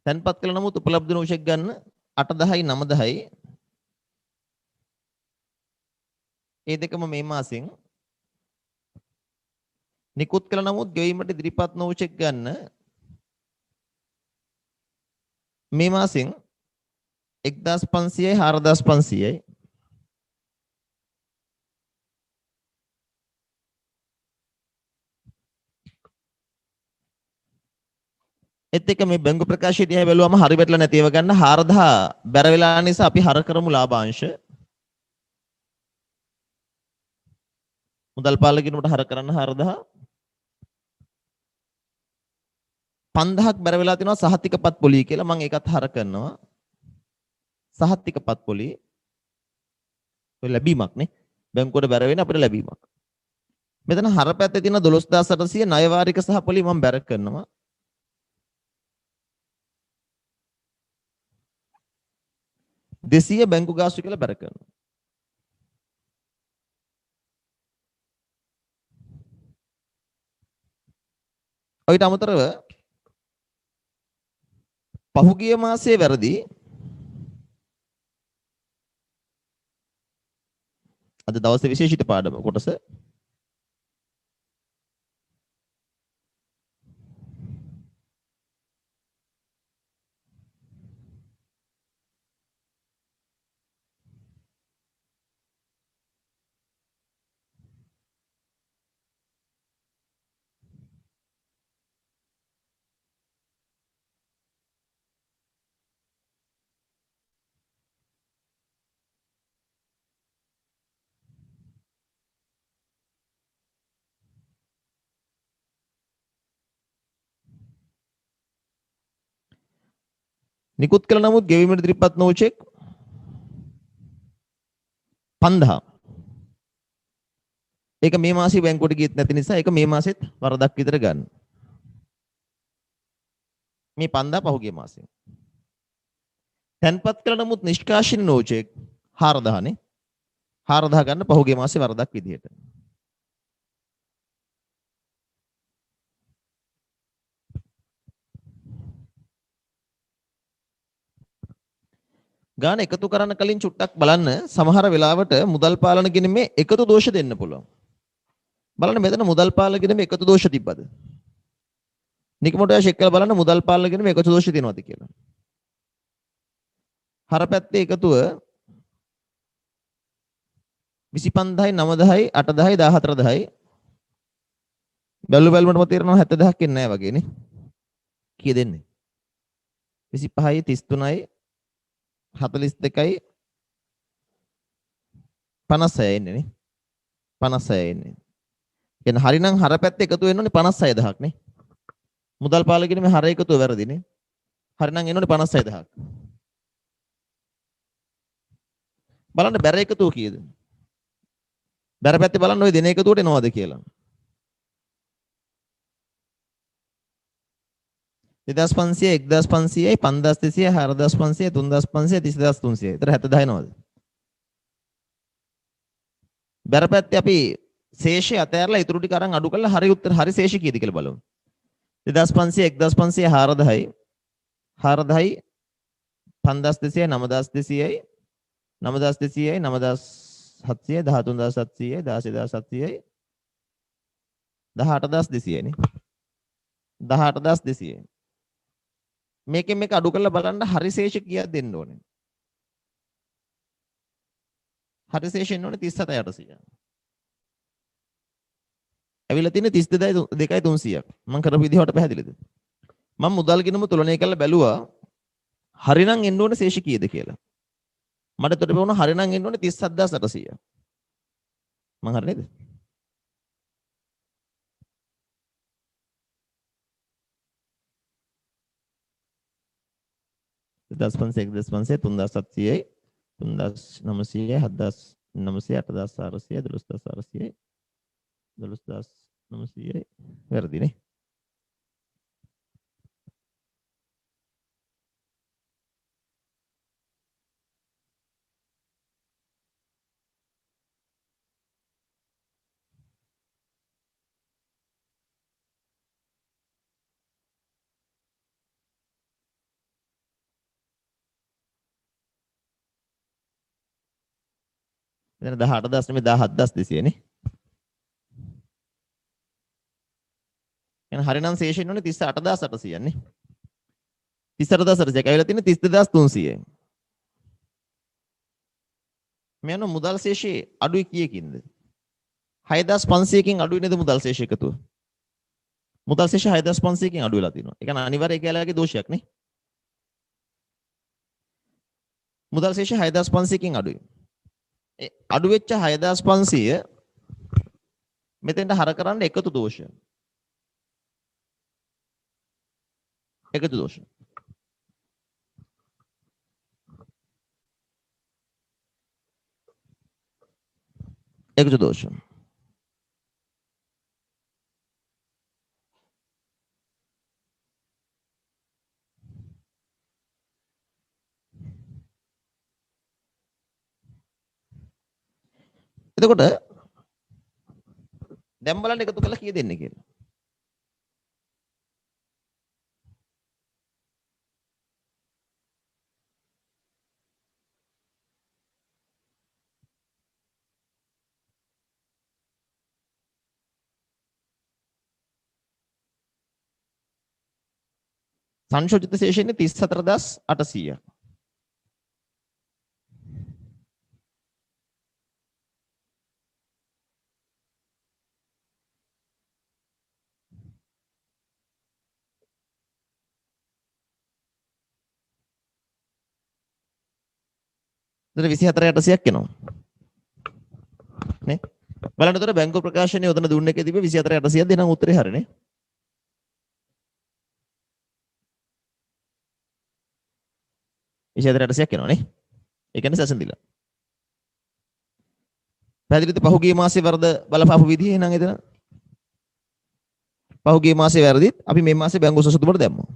තැන්පත් කළ නමුත් උපලබ්ධ නෝෂෙක් ගන්න 810යි 910යි. ඒ දෙකම මේ මාසෙන් නිකුත් කළ නමුත් ගෙවීමට ඉදිරිපත් නෝෂෙක් ගන්න මේ මාසෙන් 1500යි 4500යි. ඒත් එක මේ බැංකු ප්‍රකාශය දිහා බැලුවම හරි වැටලා නැතිව ගන්න 4000 බැර වෙලා නිසා අපි හර කරමු ලාභාංශ. මුදල් පාලන කිරීමට හර කරන්න 4000. 5000ක් බැර වෙලා තිනවා සහතිකපත් පොලිය කියලා මම ඒකත් හර කරනවා. සහතිකපත් පොලිය ඔය ලැබීමක් නේ. බැංකුවට බැර වෙන අපිට ලැබීමක්. මෙතන හර පැත්තේ තියෙන 12800 ණය වාරික සහ පොලිය මම බැර කරනවා. 200 බැංකු ගාස්තු කියලා බැර කරනවා. ඔයිට අමතරව පහුගිය මාසයේ වැරදි අද දවසේ විශේෂිත පාඩම කොටස නිකුත් කළ නමුත් ගෙවීමට ඉදිරිපත් නොවු චෙක් 5000. ඒක මේ මාසේ බැංකුවට ගියෙත් නැති නිසා ඒක මේ මාසෙත් වරදක් විතර ගන්න. මේ 5000 පහුගිය මාසෙ. තැන්පත් කළ නමුත් නිෂ්කාශන නොවු චෙක් 4000 නේ. 4000 ගන්න පහුගිය මාසේ වරදක් විදියට. ගාන එකතු කරන්න කලින් චුට්ටක් බලන්න සමහර වෙලාවට මුදල් පාලන ගිණීමේ එකතු දෝෂ දෙන්න පුළුවන්. බලන්න මෙතන මුදල් පාලන ගිණීමේ එකතු දෝෂ තිබ්බද? නිකමට ෂෙක් කරලා බලන්න මුදල් පාලන ගිණීමේ එකතු දෝෂ තියෙනවද කියලා. හර පැත්තේ එකතුව 25000යි 9000යි 8000යි 14000යි බැලුමටම තේරෙනවා 70000ක් එන්නේ නැහැ වගේ නේ. කීය දෙන්නේ? 25යි 33යි 42යි 56යි එන්නේ නේ. 56යි එන්නේ. කියන්නේ හරිනම් හර පැත්තේ එකතු වෙන්න ඕනේ 56000ක් නේ. මුදල් පාලන ගිණීමේ හර එකතුව වැරදි නේ. හරිනම් එන්න ඕනේ 56000ක්. බලන්න බැර එකතුව කීයද? බැර පැත්තේ බලන්න ওই දෙන එකතුවට එනවද කියලා. 2500 1500යි 5200 4500 3500 30300. ඒතර 70000 එනවද? බැර පැත්තේ අපි ශේෂය අතෑරලා ඊටු ටික අරන් අඩු කරලා හරි උත්තර හරි ශේෂය කීයද කියලා බලමු. 2500 1500 4000යි 4000යි 5200යි 9200යි 9200යි 9700යි 13700යි 16700යි 18200යි නේ. 18200යි. මේකෙන් මේක අඩු කරලා බලන්න හරි ශේෂ කීයක් දෙන්න ඕනේ. හරි ශේෂ එන්න ඕනේ 37800. ඇවිල්ලා තියෙන්නේ 32300ක්. මම කරපු විදිහට පැහැදිලිද? මම මුදල් ගිණුම තුලනය කරලා බැලුවා හරිනම් එන්න ඕනේ ශේෂ කීයද කියලා. මට එතකොට වුණා හරිනම් එන්න ඕනේ 37800. මං හරි නේද? 7500 1500 3700යි 3900 7900 8400 12400 12900යි වැරදිනේ. එතන 18000 නෙමෙයි 17200 නේ. එහෙනම් හරිනම් ශේෂ ඉන්නෝනේ 38800 නේ. 38800 ඇවිල්ලා තියෙන්නේ 32300යි. මෙන්න මුදල් ශේෂයේ අඩුයි කීයකින්ද? 6500කින් අඩුයි නේද මුදල් ශේෂ එකතුව? මුදල් ශේෂ 6500කින් අඩු වෙලා තියෙනවා. ඒ කියන්නේ අනිවාර්යයෙන් ඒකලගේ දෝෂයක් නේ. මුදල් ශේෂ 6500කින් අඩුයි. ඒ අඩු වෙච්ච 6500 මෙතෙන්ට හර කරන්න එකතු දෝෂ. එකතු දෝෂ. එකතු දෝෂ. එතකොට දැන් බලන්න එකතු කළා කීය දෙන්නේ කියලා. සංශෝධිත ශේෂය 34800ක්. එතන 24800ක් එනවා. නේ? බලන්න උතර බැංකු ප්‍රකාශනයේ උතන දුන්න එකේ තිබ්බේ 24800ක් දෙනම් උත්තරේ හරිනේ. විශේෂයක් එනවා නේ. ඒ කියන්නේ සැසඳිලා. පැහැදිලිද පහුගිය මාසේ වරද බලපාපු විදිහ එහෙනම් එතන. පහුගිය මාසේ වැරදිත් අපි මේ මාසේ බැංකු සසුතුමට දැම්මා.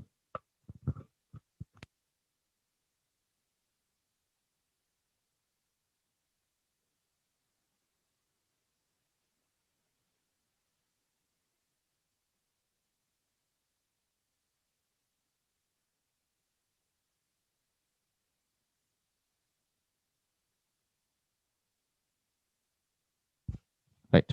right.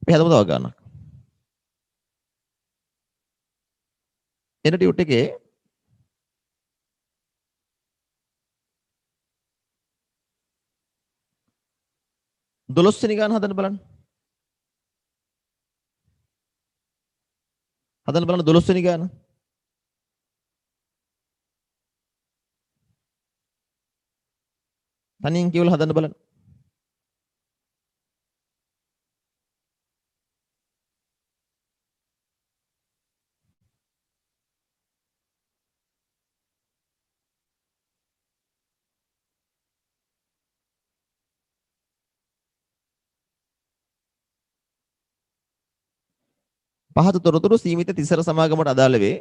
අපි හදමු තව ගන්නක්. එන ටියුට් එකේ දොළොස්වෙනි ගාන හදන්න බලන්න. හදන්න බලන්න 12 වෙනි ගාන. තනියෙන් කියවලා හදන්න බලන්න. පහත තොරතුරු සීමිත තිසර සමාගමට අදාළ වේ.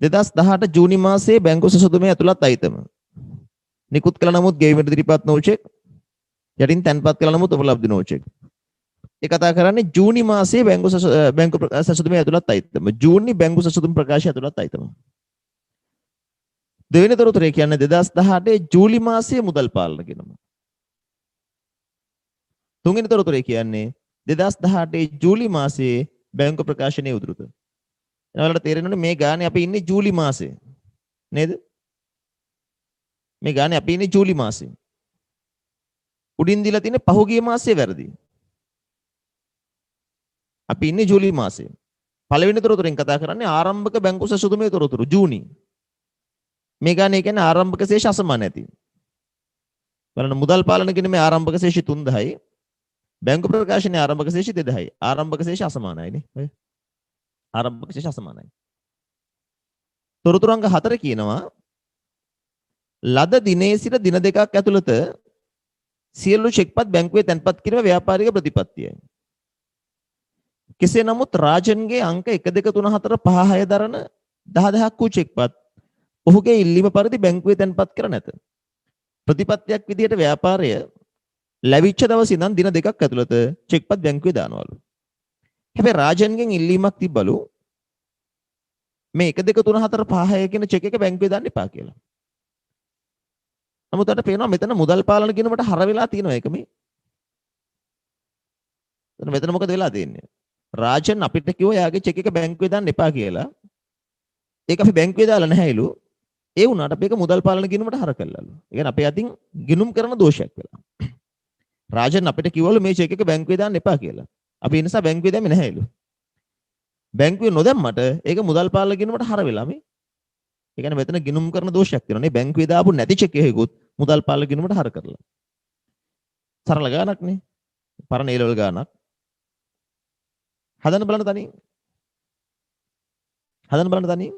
2018 ජූනි මාසයේ බැංකු සසුදුමේ ඇතුළත් අයිතම නිකුත් කළ නමුත් ගෙවීමට ඉදිරිපත් නො චෙක් යටින් තැන්පත් කළ නමුත් උපලබ්ධ නො චෙක්. ඒ කතා කරන්නේ ජූනි මාසයේ බැංකු සසුදුමේ ඇතුළත් අයිතම. ජූනි බැංකු සසුදුම් ප්‍රකාශය ඇතුළත් අයිතම. දෙවෙනි තොරතුරේ කියන්නේ 2018 ජූලි මාසයේ මුදල් පාලන ගෙනම. තුන්වෙනි තොරතුරේ කියන්නේ 2018 ජූලි මාසයේ බැංකු ප්‍රකාශනයේ උද්ෘත. එනවලට තේරෙනවනේ මේ ගානේ අපි ඉන්නේ ජූලි මාසයේ. නේද? මේ ගානේ අපි ඉන්නේ ජූලි මාසයේ. උඩින් දීලා තියෙන්නේ පහුගිය මාසයේ වැරදි. අපි ඉන්නේ ජූලි මාසයේ. පළවෙනි තොරතුරෙන් කතා කරන්නේ ආරම්භක බැංකු සසුදුමේ තොරතුරු ජූනි. මේ ගානේ කියන්නේ ආරම්භක ශේෂ අසමාන ඇති. බලන්න මුදල් පාලන ගිණුමේ ආරම්භක ශේෂය 3000යි. බැංකු ප්‍රකාශනයේ ආරම්භක ශේෂය 2000යි. ආරම්භක ශේෂය අසමානයිනේ. ඔය ආරම්භක ශේෂය අසමානයි. තොරතුරු අංක 4 කියනවා ලද දිනේ සිට දින දෙකක් ඇතුළත සියලු චෙක්පත් බැංකුවේ තැන්පත් කිරීම ව්‍යාපාරික ප්‍රතිපත්තියයි. කෙසේ නමුත් රාජන්ගේ අංක 1 2 3 4 5 6 දරන 10,000ක් වූ චෙක්පත් ඔහුගේ ඉල්ලීම පරිදි බැංකුවේ තැන්පත් කර නැත. ප්‍රතිපත්තියක් විදිහට ව්‍යාපාරය ලැබිච්ච දවස් ඉඳන් දින දෙකක් ඇතුළත චෙක්පත් බැංකුවේ දානවලු. හැබැයි රාජන්ගෙන් ඉල්ලීමක් තිබ්බලු මේ 1 2 3 4 5 6 කියන චෙක් එක බැංකුවේ දාන්න එපා කියලා. නමුත් අපිට පේනවා මෙතන මුදල් පාලන කියනකට හර වෙලා තියෙනවා ඒක මේ. මෙතන මොකද වෙලා තියෙන්නේ? රාජන් අපිට කිව්වා යාගේ චෙක් එක බැංකුවේ දාන්න එපා කියලා. ඒක අපි බැංකුවේ දාලා නැහැලු. ඒ වුණාට අපි ඒක මුදල් පාලන ගිණුමට හර කළාලු. ඒ කියන්නේ අපේ අතින් ගිණුම් කරන දෝෂයක් වෙලා. රාජන් අපිට කිව්වලු මේ චෙක් එක බැංකුවේ දාන්න එපා කියලා. අපි ඒ නිසා බැංකුවේ දැම්මේ නැහැලු. බැංකුවේ නොදැම්මට ඒක මුදල් පාලන ගිණුමට හර වෙලා මේ. ඒ කියන්නේ මෙතන ගිණුම් කරන දෝෂයක් තියෙනවා නේ. බැංකුවේ දාපු නැති චෙක් එකකුත් මුදල් පාලන ගිණුමට හර කරලා. සරල ගානක් නේ. පරණ ඒ ලෙවල් ගානක්. හදන්න බලන්න තනියෙන්. හදන්න බලන්න තනියෙන්.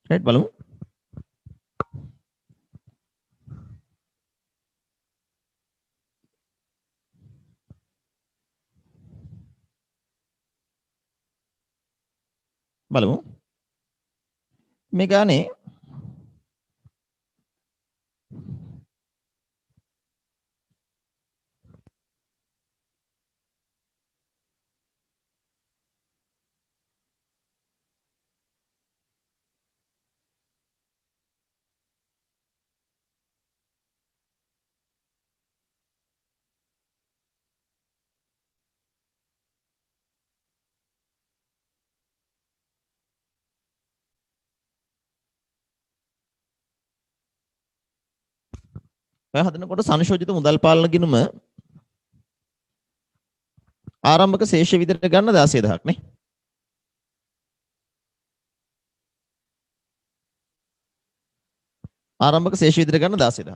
රයිට් බලමු. බලමු. මේ ගානේ ඔය හදනකොට සංශෝධිත මුදල් පාලන ගිණුම ආරම්භක ශේෂ විදිහට ගන්න 16000ක් නේ. ආරම්භක ශේෂ විදිහට ගන්න 16000ක්.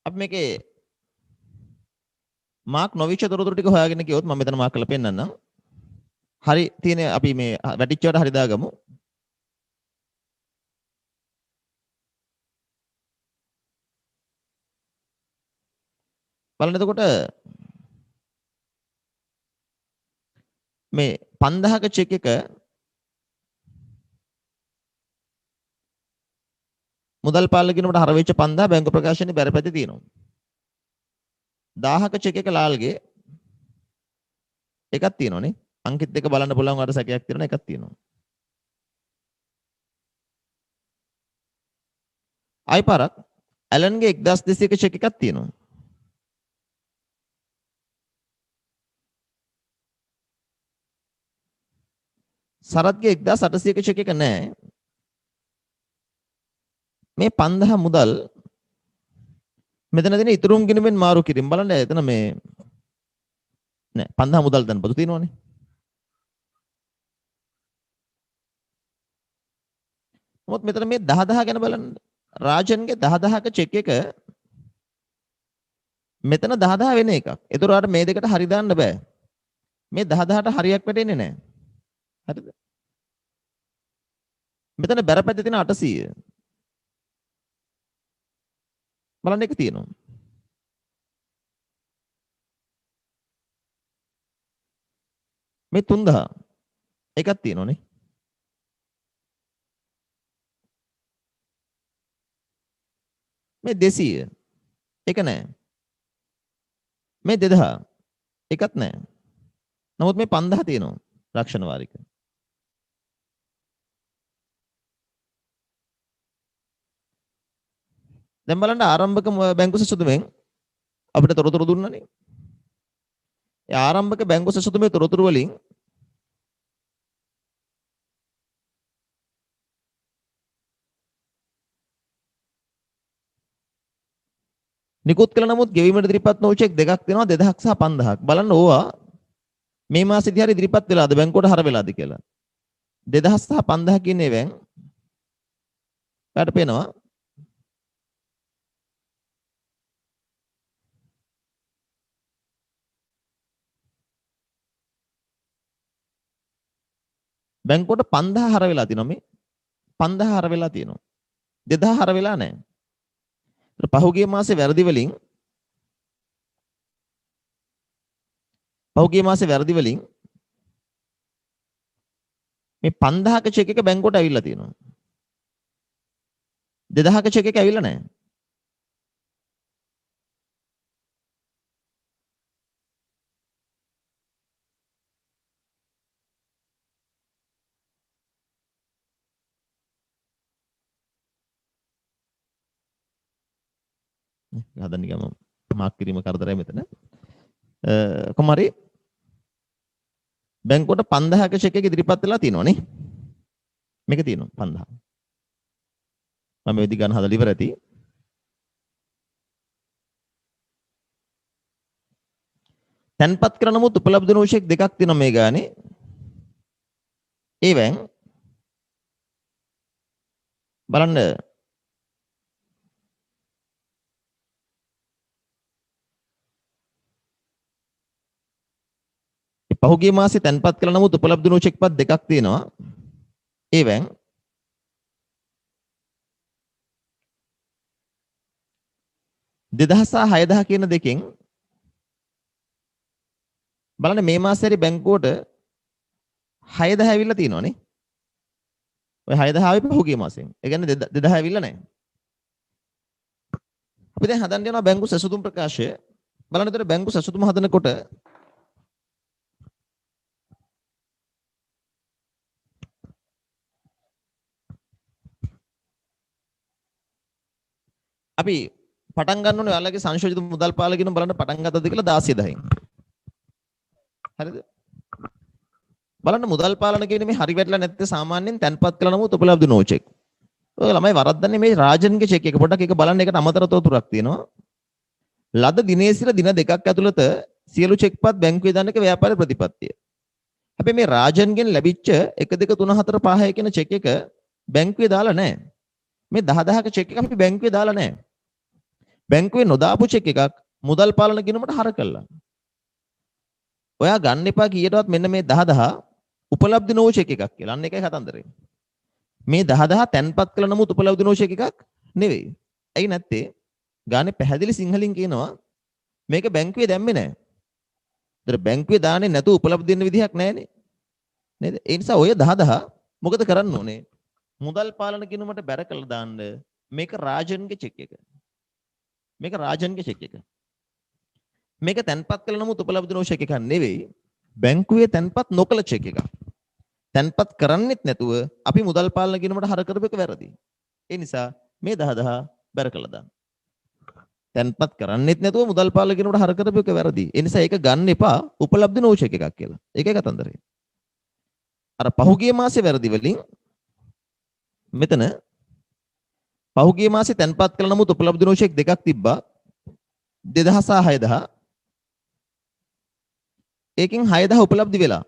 අපි මේකේ මාක් නොවිච්ච තොරතුරු ටික හොයාගෙන ගියොත් මම මෙතන මාක් කරලා පෙන්නන්නම්. හරි තියෙන අපි මේ වැටිච්චවට හරි දාගමු. බලන්න එතකොට මේ 5000ක චෙක් එක මුදල් පාලන ගිණුමට හර වෙච්ච 5000 බැංකු ප්‍රකාශනයේ බැරපැති තියෙනවා. 1000ක චෙක් එක ලාල්ගේ එකක් තියෙනවනේ. අංකිත එක බලන්න පුළුවන් වල සැකයක් තියෙනවා එකක් තියෙනවා. ආයි පාරක් ඇලන්ගේ 1200ක චෙක් එකක් තියෙනවා. සරත්ගේ 1800ක චෙක් එක නැහැ. මේ 5000 මුදල් මෙතන දෙන ඉතුරුම් ගිණුමෙන් මාරු කිරීම බලන්න එතන මේ නෑ 5000 මුදල් දැන්පතු තියෙනවනේ. මොකද මෙතන මේ 10000 ගැන බලන්න. රාජන්ගේ 10000ක චෙක් එක මෙතන 10000 වෙන එකක්. ඒතර ඔයාලට මේ දෙකට හරි දාන්න බෑ. මේ 10000ට හරියක් වැටෙන්නේ නැහැ. හරිද? මෙතන බැරපැත්තේ තියෙන 800. බලන්න එක තියෙනවා. මේ 3000 එකක් තියෙනවනේ. මේ 200 එක නෑ. මේ 2000 එකක් නෑ. නමුත් මේ 5000 තියෙනවා රක්ෂණ වාරික. දැන් බලන්න ආරම්භක බැංකු සෙසුදුමෙන් අපිට තොරතුරු දුන්නනේ. ඒ ආරම්භක බැංකු සෙසුදුමේ තොරතුරු වලින් නිකුත් කළ නමුත් ගෙවීමට ඉදිරිපත් නොවු චෙක් දෙකක් තියෙනවා 2000ක් සහ 5000ක්. බලන්න ඕවා මේ මාසෙදී හරි ඉදිරිපත් වෙලාද බැංකුවට හර වෙලාද කියලා. 2000 සහ 5000 කියන ඒවාන් ඔයාලට පේනවා බැංකුවට 5000 හර වෙලා තියෙනවා මේ 5000 හර වෙලා තියෙනවා 2000 හර වෙලා නැහැ. පහුගිය මාසේ වැරදි වලින් මේ 5000ක චෙක් එක බැංකුවට ඇවිල්ලා තියෙනවා. 2000ක චෙක් එක ඇවිල්ලා නැහැ. හදන්න ගියාම මාක් කිරීම කරදරයි මෙතන. කොහොම හරි බැංකුවට 5000ක චෙක් එක ඉදිරිපත් වෙලා තියෙනවනේ. මේක තියෙනවා 5000. මම මේ විදි ගන්න හදලා ඉවර ඇති. තැන්පත් කරන නමුත් උපලබ්ධ වූ චෙක් දෙකක් තියෙනවා මේ ගානේ. ඒවෙන් බලන්න පහුගිය මාසේ තැන්පත් කළ නමුත් උපලබ්ධ වුණු චෙක් පත් දෙකක් තියෙනවා. ඒවෙන් 2000 සහ 6000 කියන දෙකෙන් බලන්න මේ මාසෙරි බැංකුවට 6000 ඇවිල්ලා තියෙනවානේ. ඔය 6000 ආවේ පහුගිය මාසෙන්. ඒ කියන්නේ 2000 ඇවිල්ලා නැහැ. අපි දැන් හදන්න යනවා බැංකු සැසුම් ප්‍රකාශය. බලන්න එතන බැංකු සැසුම් හදනකොට අපි පටන් ගන්න ඕනේ ඔයාලගේ සංශෝධිත මුදල් පාල කියන බලන්න පටන් ගත්තද කියලා 16 හරිද? බලන්න මුදල් පාලන කියන්නේ මේ හරි වැටලා නැත්te සාමාන්‍යයෙන් තැන්පත් කළා නමුත් උපලබ්ධ නෝ චෙක්. ඔය ළමයි වරද්දන්නේ මේ රාජන්ගේ චෙක් එක. පොඩ්ඩක් ඒක බලන්න. ඒකට අමතර තොරතුරක් තියෙනවා. ලද දිනේ සිට දින දෙකක් ඇතුළත සියලු චෙක්පත් බැංකුවේ දාන්නක ව්‍යාපාර ප්‍රතිපත්තිය. හැබැයි මේ රාජන්ගෙන් ලැබිච්ච 1 2 3 4 5 කියන චෙක් එක බැංකුවේ දාලා නැහැ. මේ 10000ක චෙක් එක අපි බැංකුවේ දාලා නැහැ. බැංකුවේ නොදාපු චෙක් එකක් මුදල් පාලන ගිණුමට හර කළා. ඔයා ගන්න එපා කීයටවත් මෙන්න මේ 10000 උපලබ්ධ නෝ චෙක් එකක් කියලා. අන්න ඒකයි කතන්දරේ. මේ 10000 තැන්පත් කළ නමුත් උපලබ්ධ නෝ චෙක් එකක් නෙවෙයි. ඇයි නැත්තේ? ගානේ පැහැදිලි සිංහලින් කියනවා මේක බැංකුවේ දැම්මේ නැහැ. ඒතර බැංකුවේ දාන්නේ නැතුව උපලබ්ධ දෙන්න විදිහක් නැහැනේ. නේද? ඒ නිසා ඔය 10000 මොකද කරන්න ඕනේ? මුදල් පාලන ගිණුමට බැර කළා දාන්න. මේක රාජන්ගේ චෙක් එක. මේක රාජන්ගේ චෙක් එක. මේක තැන්පත් කළ නමුත් උපලබ්ධ නෝ චෙක් එකක් නෙවෙයි. බැංකුවේ තැන්පත් නොකළ චෙක් එකක්. තැන්පත් කරන්නෙත් නැතුව අපි මුදල් පාලන ගිණුමට හර කරපු එක වැරදි. ඒ නිසා මේ 10000 බැර කළා දාන්න. තැන්පත් කරන්නෙත් නැතුව මුදල් පාලන ගිණුමට හර කරපු එක වැරදි. ඒ නිසා ඒක ගන්න එපා උපලබ්ධ නෝ චෙක් එකක් කියලා. ඒකයි කතන්දරේ. අර පහුගිය මාසේ වැරදි වලින් මෙතන පහුගිය මාසේ තැන්පත් කළ නමුත් උපලබ්ධ නෝ චෙක් දෙකක් තිබ්බා. 2000 සහ 6000. ඒකෙන් 6000 උපලබ්ධ වෙලා.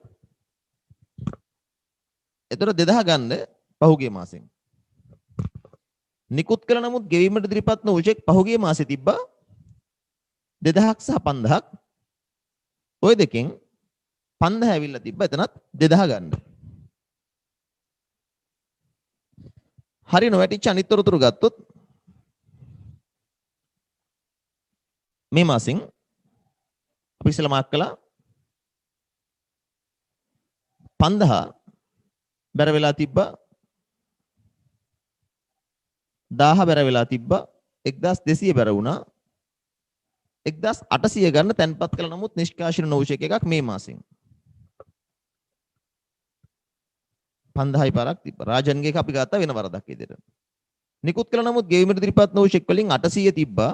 එතකොට 2000 ගන්න පහුගිය මාසෙන්. නිකුත් කළ නමුත් ගෙවීමට ඉදිරිපත් වූ චෙක් පහුගිය මාසේ තිබ්බා 2000ක් සහ 5000ක්. ওই දෙකෙන් 5000 ඇවිල්ලා තිබ්බා. එතනත් 2000 ගන්න. හරි නොවැටිච්ච අනිත් තොරතුරු ගත්තොත් මේ මාසෙන් අපි ඉස්සෙල්ලා මාක් කළා 5000 බැර වෙලා තිබ්බා 1000 බැර වෙලා තිබ්බා 1200 බැර වුණා 1800 ගන්න තැන්පත් කළ නමුත් නිෂ්කාශන නොවුෂ එකක් මේ මාසෙන් 5000යි පාරක් තිබ්බා රාජන්ගේ එක අපි ගත්තා වෙන වරදක් විදිහට නිකුත් කළ නමුත් ගෙවීමට ඉදිරිපත් නොවු චෙක් වලින් 800 තිබ්බා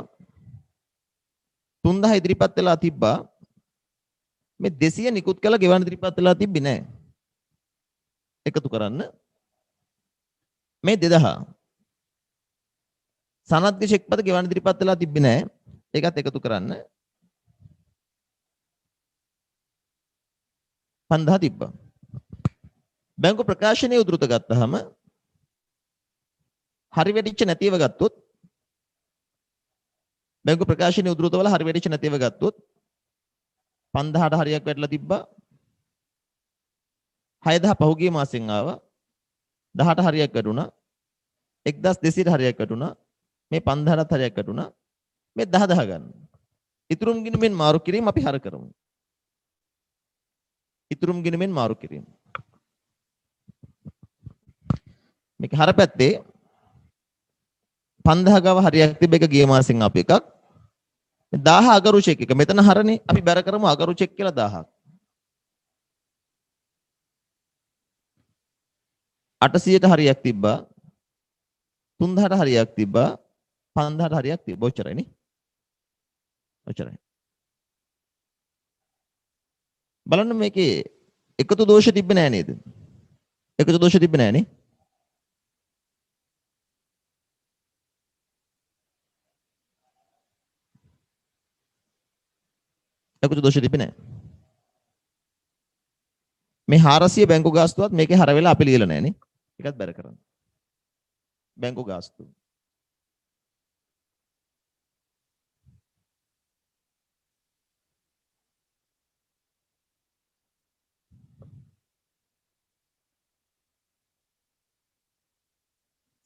3000 ඉදිරිපත් වෙලා තිබ්බා මේ 200 නිකුත් කළ ගෙවන්න ඉදිරිපත් වෙලා තිබ්බේ නැහැ එකතු කරන්න මේ 2000 සනත්ගේ චෙක් පත ගෙවන්න ඉදිරිපත් වෙලා තිබ්බේ නැහැ ඒකත් එකතු කරන්න 5000 තිබ්බා බැංකු ප්‍රකාශනයේ උද්ෘත ගත්තාම හරි වැඩිච්ච නැතිව ගත්තොත් බැංකු ප්‍රකාශනයේ උද්ෘත වල හරි වැඩිච්ච නැතිව ගත්තොත් 5000ට හරියක් වැටලා තිබ්බා 6000 පහුගිය මාසෙන් ආවා 10ට හරියක් වැටුණා 1200ට හරියක් වැටුණා මේ 5000ට හරියක් වැටුණා මේ 10000 ගන්න ඉතුරුම් ගිණුමෙන් මාරු කිරීම අපි හර කරමු ඉතුරුම් ගිණුමෙන් මාරු කිරීම මේක හර පැත්තේ 5000 ගාව හරියක් තිබ්බ එක ගිය මාසෙන් ආපු එකක් 1000 අගරු චෙක් එක මෙතන හරනේ අපි බැර කරමු අගරු චෙක් කියලා 1000ක් 800ට හරියක් තිබ්බා 3000ට හරියක් තිබ්බා 5000ට හරියක් තිබ්බා ඔච්චරයි නේ ඔච්චරයි බලන්න මේකේ එකතු දෝෂ තිබ්බේ නෑ නේද එකතු දෝෂ තිබ්බේ නෑනේ එකතු දෝෂ තිබ්බේ නෑ මේ 400 බැංකු ගාස්තුවත් මේකේ හර වෙලා අපි ලියලා නෑනේ ඒකත් බැර කරන්න බැංකු ගාස්තු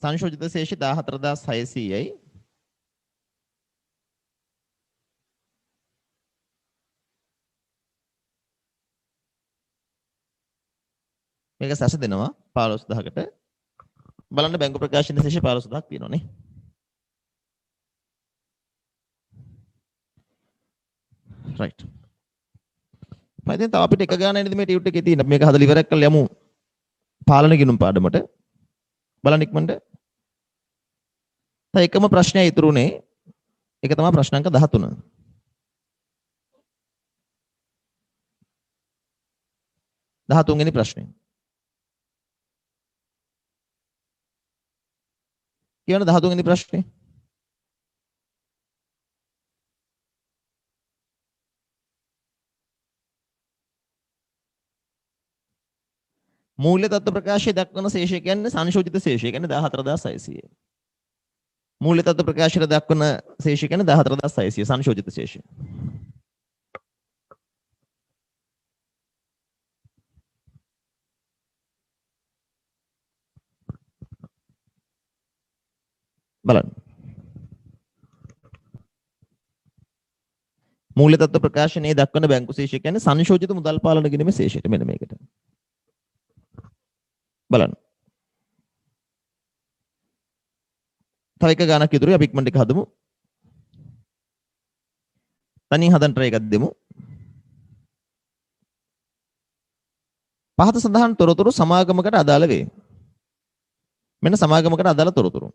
සංශෝධිත ශේෂය 14600යි. මේක සැස දෙනවා 15000කට. බලන්න බැංකු ප්‍රකාශන ශේෂය 15000ක් තියෙනවානේ. රයිට්. පයින් තව අපිට එක ගානක් නේද මේ ටියුට් එකේ තියෙන. මේක හදලා ඉවරයක් කරලා යමු පාලන ගිණුම් පාඩමට. බලන්න ඉක්මනට. තව එකම ප්‍රශ්නය ඉතුරුනේ. ඒක තමයි ප්‍රශ්නාංක 13. වෙනි ප්‍රශ්නේ. කියවන 13 වෙනි ප්‍රශ්නේ. මූල්‍ය තත්ත්ව ප්‍රකාශය දක්වන ශේෂය කියන්නේ සංශෝධිත ශේෂය කියන්නේ 14600. මූල්‍ය තත්ත්ව ප්‍රකාශයට දක්වන ශේෂය කියන්නේ 14600 සංශෝධිත ශේෂය. බලන්න. මූල්‍ය තත්ත්ව ප්‍රකාශනයේ දක්වන බැංකු ශේෂය කියන්නේ සංශෝධිත මුදල් පාලන ගිණුමේ ශේෂයට. මෙන්න මේකට. බලන්න. තව එක ගානක් ඉතුරුයි අපි ඉක්මනට එක හදමු. තනියෙන් හදන්න try එකක් දෙමු. පහත සඳහන් තොරතුරු සමාගමකට අදාළ වේ. මෙන්න සමාගමකට අදාළ තොරතුරු.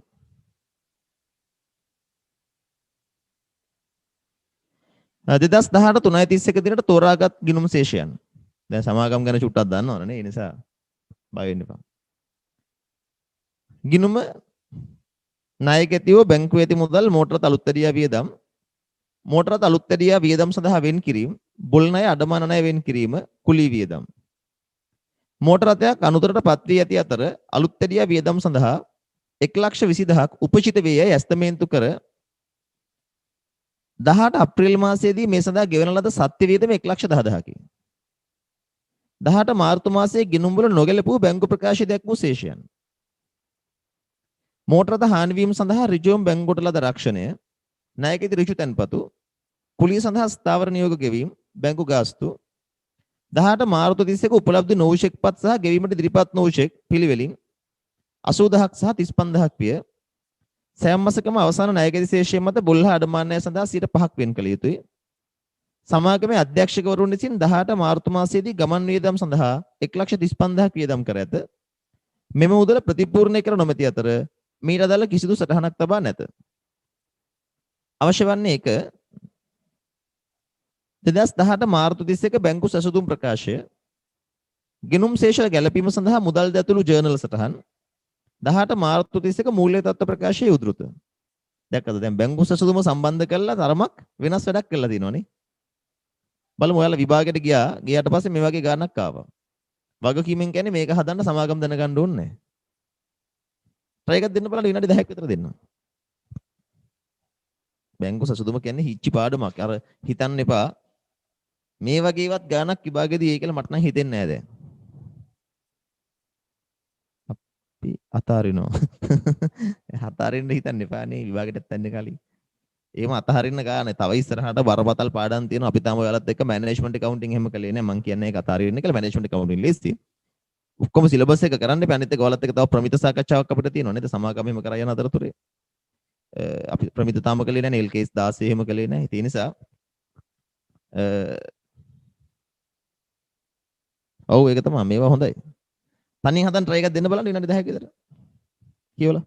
දෙදස් 18 3:31 දිනට තෝරාගත් ගිණුම් ශේෂයන්. දැන් සමාගම් ගැන චුට්ටක් දන්නවනේ නේ. ඒ නිසා බය වෙන්න එපා. ගිණුම ණයකැතිව බැංකුවේ ඇති මුදල් මෝටරත් අලුත්දැඩියා වියදම් මෝටරත් අලුත්දැඩියා වියදම් සඳහා වෙන් කිරීම බොල් ණය අඩමාන ණය වෙන් කිරීම කුලී වියදම් මෝටර රථයක් අනුතරට පත් වී ඇති අතර අලුත්දැඩියා වියදම් සඳහා 1,20,000ක් උපචිත වේ යයි ඇස්තමේන්තු කර 18 අප්‍රේල් මාසයේදී මේ සඳහා ගෙවන ලද සත්‍ය වියදම 1,10,000කි. 18 මාර්තු මාසයේ ගිණුම් වල නොගැලපූ බැංකු ප්‍රකාශය දක්වූ ශේෂයන්. මෝටර රථ හානිවීම සඳහා ඍජුවම බැංකුවට ලද රක්ෂණය, ණයකෙති ඍජු තැන්පතු, කුලිය සඳහා ස්ථාවර නියෝග ගෙවීම, බැංකු ගාස්තු 18 මාර්තු 31 උපලබ්ධ නොවුෂෙක් පත් සහ ගෙවීමට ඉදිරිපත් නොවුෂෙක් පිළිවෙලින් 80000ක් සහ 35000ක් විය. සෑම මාසකම අවසාන ණයකෙති ශේෂය මත බුල්හ අඩමාන ණය සඳහා 5% වෙන් කළ යුතුය. සමාගමේ අධ්‍යක්ෂකවරුන් විසින් 18 මාර්තු මාසයේදී ගමන් වියදම් සඳහා 1,35,000ක් වියදම් කර ඇත. මෙම මුදල ප්‍රතිපූර්ණය කර නොමැති අතර මීට අදාළ කිසිදු සටහනක් තබා නැත. අවශ්‍ය වන්නේ 1. 2018 මාර්තු 31 බැංකු සැසඳුම් ප්‍රකාශය ගිණුම් ශේෂ ගැළපීම සඳහා මුදල් ද ඇතුළු ජර්නල් සටහන් 18 මාර්තු 31 මූල්‍ය තත්ත්ව ප්‍රකාශයේ උද්ෘත. දැක්කද දැන් බැංකු සැසඳුම සම්බන්ධ කරලා තරමක් වෙනස් වැඩක් කරලා තියෙනවනේ. බලමු ඔයාලා විභාගයට ගියාට පස්සේ මේ වගේ ගානක් ආවා. වගකීමෙන් කියන්නේ මේක හදන්න සමාගම් දැනගන්න ඕනේ නැහැ. try එකක් දෙන්න බලන්න විනාඩි 10ක් විතර දෙන්න. බැංකු සැසඳුම කියන්නේ හිච්චි පාඩමක්. අර හිතන්න එපා මේ වගේවත් ගානක් විභාගෙදී ඒ කියලා මට නම් හිතෙන්නේ නැහැ දැන්. අපි අතාරිනවා. අතාරින්න හිතන්න එපා නේ විභාගෙටත් යන්න කලින්. එහෙම අතහරින්න ගානේ. තව ඉස්සරහට බරපතල පාඩම් තියෙනවා. අපි තාම ඔයාලත් එක්ක මැනේජ්මන්ට් එකවුන්ටින් එහෙම කළේ නෑ. මම කියන්නේ ඒක අතහරින්න කියලා මැනේජ්මන්ට් එකවුන්ටින් ලේසි. ඔක්කොම සිලබස් එක කරන්න එපා. අනිත් එක ඔයාලත් එක්ක තව ප්‍රමිත සාකච්ඡාවක් අපිට තියෙනවා නේද? සමාගම එහෙම කරා යන අතරතුරේ. අපි ප්‍රමිත තාම කළේ නෑනේ. LKS 16 එහෙම කළේ නෑ. ඒ නිසා ඔව් ඒක තමයි. මේවා හොඳයි. තනියෙන් හදන්න try එකක් දෙන්න බලන්න විනාඩි 10ක විතර. කියවලා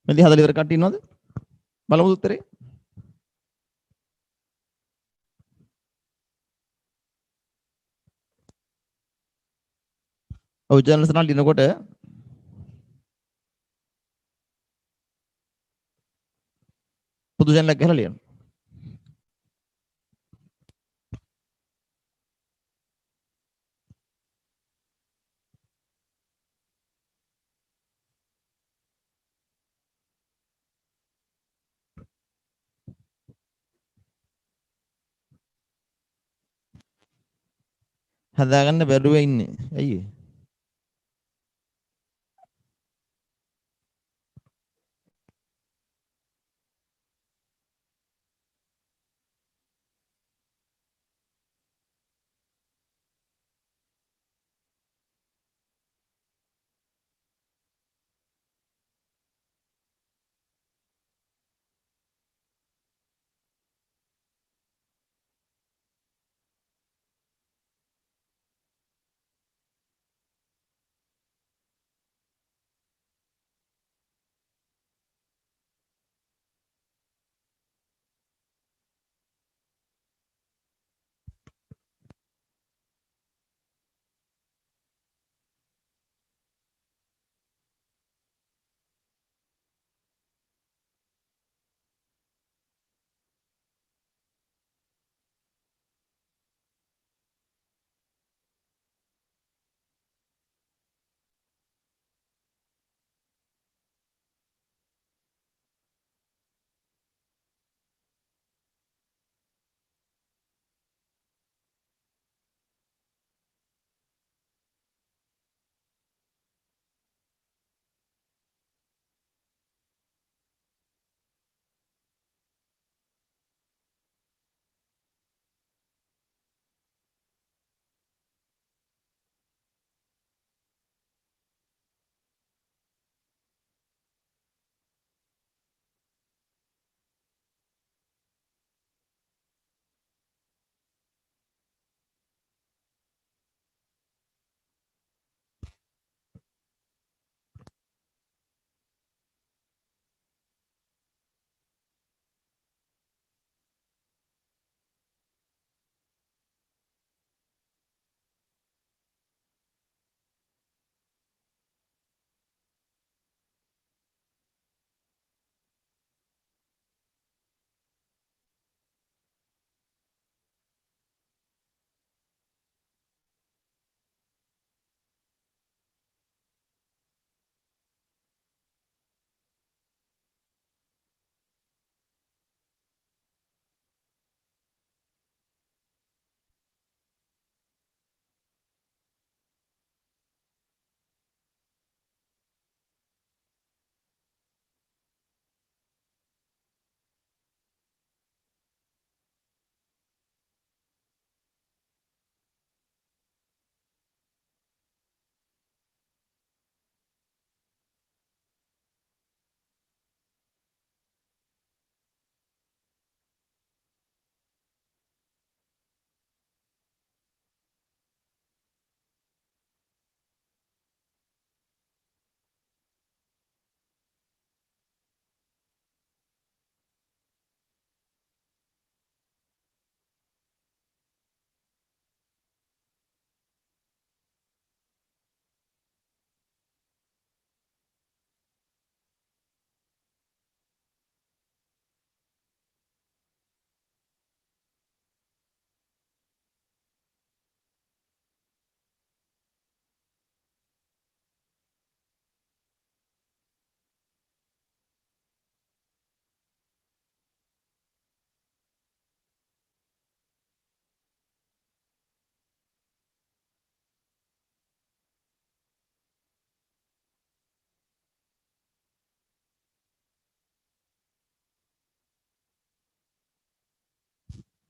මෙලි හදලා ඉවර කට්ටිය ඉන්නවද? බලමු උත්තරේ. ඔව් ජර්නල්ස් වල ලියනකොට පොදු channel එකක් ගහලා ලියන්න. හදාගන්න බැරුව ඉන්නේ. ඇයි ඒ?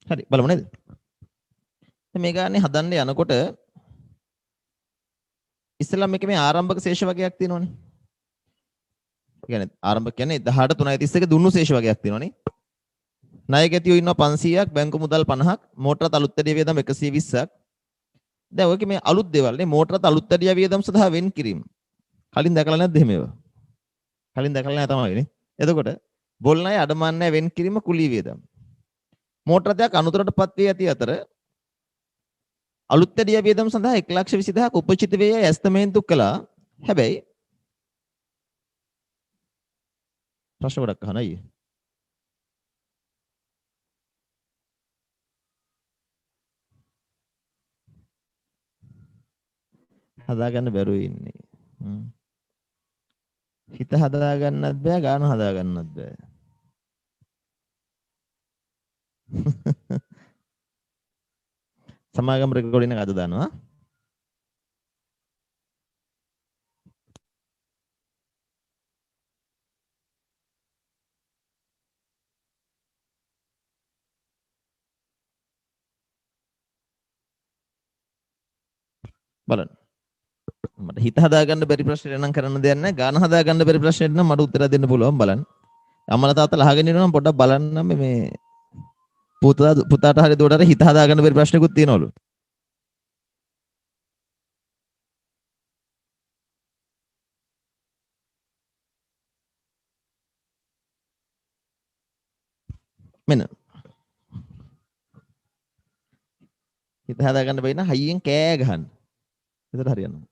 හරි බලමු නේද? දැන් මේ ගානේ හදන්න යනකොට ඉස්සෙල්ලා මේකේ මේ ආරම්භක ශේෂ වගයක් තියෙනවනේ. ඒ කියන්නේ ආරම්භක කියන්නේ 18 331 දුන්නු ශේෂ වගයක් තියෙනවනේ. ණය ගැතියෝ ඉන්නවා 500ක්, බැංකු මුදල් 50ක්, මෝටරත් අලුත් වැඩි වියදම් 120ක්. දැන් ඔයකේ මේ අලුත් දේවල් නේ මෝටරත් අලුත් වැඩි වියදම් සඳහා වෙන් කිරීම. කලින් දැකලා නැද්ද එහෙම ඒවා? කලින් දැකලා නැහැ තමයිනේ. එතකොට බොල් ණය අඩමාන ණය වෙන් කිරීම කුලී වියදම්. මෝටර රථයක් අනුතරටපත් වී ඇති අතර අලුත් වැඩිය වියදම් සඳහා 1,20,000ක් උපචිත වේ යයි ඇස්තමේන්තු කළා. හැබැයි ප්‍රශ්න ගොඩක් අහන අයියේ. හදාගන්න බැරුව ඉන්නේ. හිත හදාගන්නත් බෑ, ගාන හදාගන්නත් බෑ. සමාගම් රෙකෝඩින් එක අද දානවා. බලන්න. මට හිත හදාගන්න බැරි ප්‍රශ්නෙට නම් කරන්න දෙයක් නැහැ. ගාන හදාගන්න බැරි ප්‍රශ්නෙට නම් මට උත්තර දෙන්න පුළුවන් බලන්න. අම්මලා තාත්තලා අහගෙන ඉන්නවා නම් පොඩ්ඩක් බලන්න මේ පුතාට හරි දුවට හරි හිත හදාගන්න බැරි ප්‍රශ්නකුත් තියෙනවලු. මෙන්න. හිත හදාගන්න බැරි නම් හයියෙන් කෑ ගහන්න. එතකොට හරියනවා.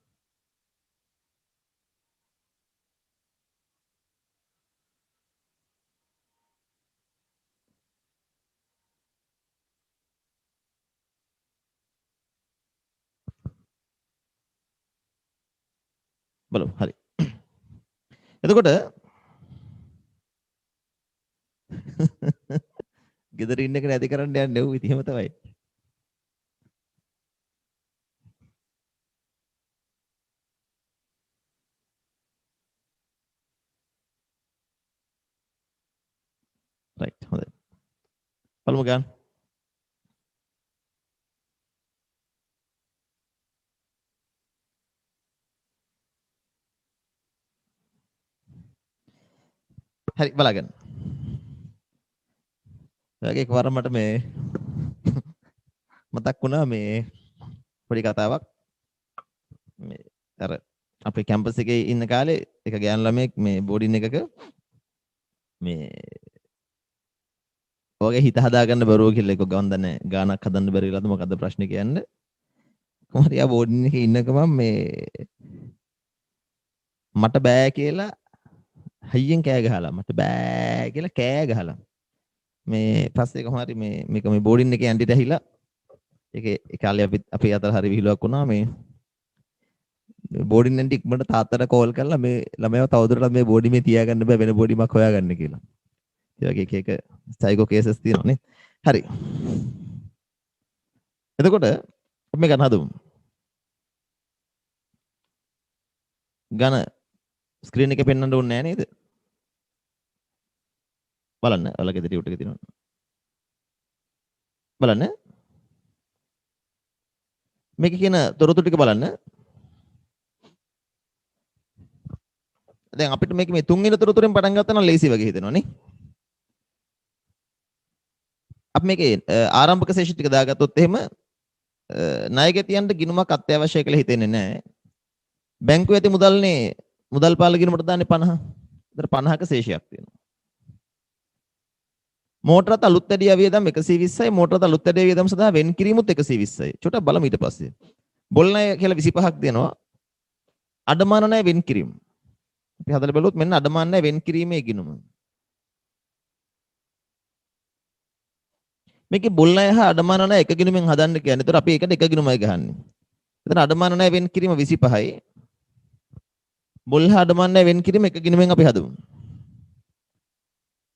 බලමු. හරි. එතකොට ගෙදර ඉන්න එක නැති කරන්න යන්නේ නෙවෙයි ඉතින් එහෙම තමයි. රයිට් හොඳයි. බලමු ගන්න. හරි බලාගන්න. ඔයගේ එකවර මට මේ මතක් වුණා මේ පොඩි කතාවක්. මේ අර අපේ කැම්පස් එකේ ඉන්න කාලේ එක ගෑනු ළමයෙක් මේ බෝඩින් එකක මේ ඔයගේ හිත හදාගන්න බැරුව කියලා එක ගවන් දන්නේ ගානක් හදන්න බැරි වෙලාද මොකද්ද ප්‍රශ්නේ කියන්නේ. කොහොමද යා බෝඩින් එකේ ඉන්නකම මේ මට බෑ කියලා හයියෙන් කෑ ගහලා මට බෑ කියලා කෑ ගහලා මේ පස්සේ කොහොම හරි මේක මේ බෝඩින් එකේ ඇන්ටිට ඇහිලා ඒකේ ඒ කාලේ අපි අතර හරි විහිළුවක් වුණා මේ බෝඩින් ඇන්ටි ඉක්මනට තාත්තට කෝල් කරලා මේ ළමයාව තවදුරටත් මේ බෝඩිමේ තියාගන්න බෑ වෙන බෝඩිමක් හොයාගන්න කියලා. ඒ වගේ එක සයිකෝ කේසස් තියෙනවා නේ. හරි. එතකොට අපි මේ ගන්න හදමු. ගණ ස්ක්‍රීන් එකේ පෙන්වන්න ඕනේ නෑ නේද? බලන්න ඔයාලගේ ගෙදර ටික තියෙනවා. බලන්න. මේක කියන තොරතුරු ටික බලන්න. දැන් අපිට මේක මේ තුන්වෙනි තොරතුරෙන් පටන් ගත්තා නම් ලේසි වගේ හිතෙනවා නේ. අපි මේකේ ආරම්භක ශේෂ ටික දාගත්තොත් එහෙම ණයගැතියන්ට ගිණුමක් අත්‍යවශ්‍යයි කියලා හිතෙන්නේ නැහැ. බැංකුවේ ඇති මුදල්නේ මුදල් පාල ගිණුමට දාන්නේ 50. ඒතර 50ක ශේෂයක් තියෙනවා. මෝටර රථ අලුත් වැඩියා වියදම් 120යි මෝටර රථ අලුත් වැඩියා වියදම් සඳහා වෙන් කිරීමුත් 120යි. චුට්ටක් බලමු ඊට පස්සේ. බොල් ණය කියලා 25ක් දෙනවා. අඩමාන ණය වෙන් කිරීම. අපි හදලා බලුවොත් මෙන්න අඩමාන ණය වෙන් කිරීමේ ගිණුම. මේකේ බොල් ණය හා අඩමාන ණය එක ගිණුමෙන් හදන්න කියන්නේ. ඒතර අපි ඒකට එක ගිණුමයි ගහන්නේ. එතන අඩමාන ණය වෙන් කිරීම 25යි. බොල් හා අඩමාන ණය වෙන් කිරීම එක ගිණුමෙන් අපි හදමු.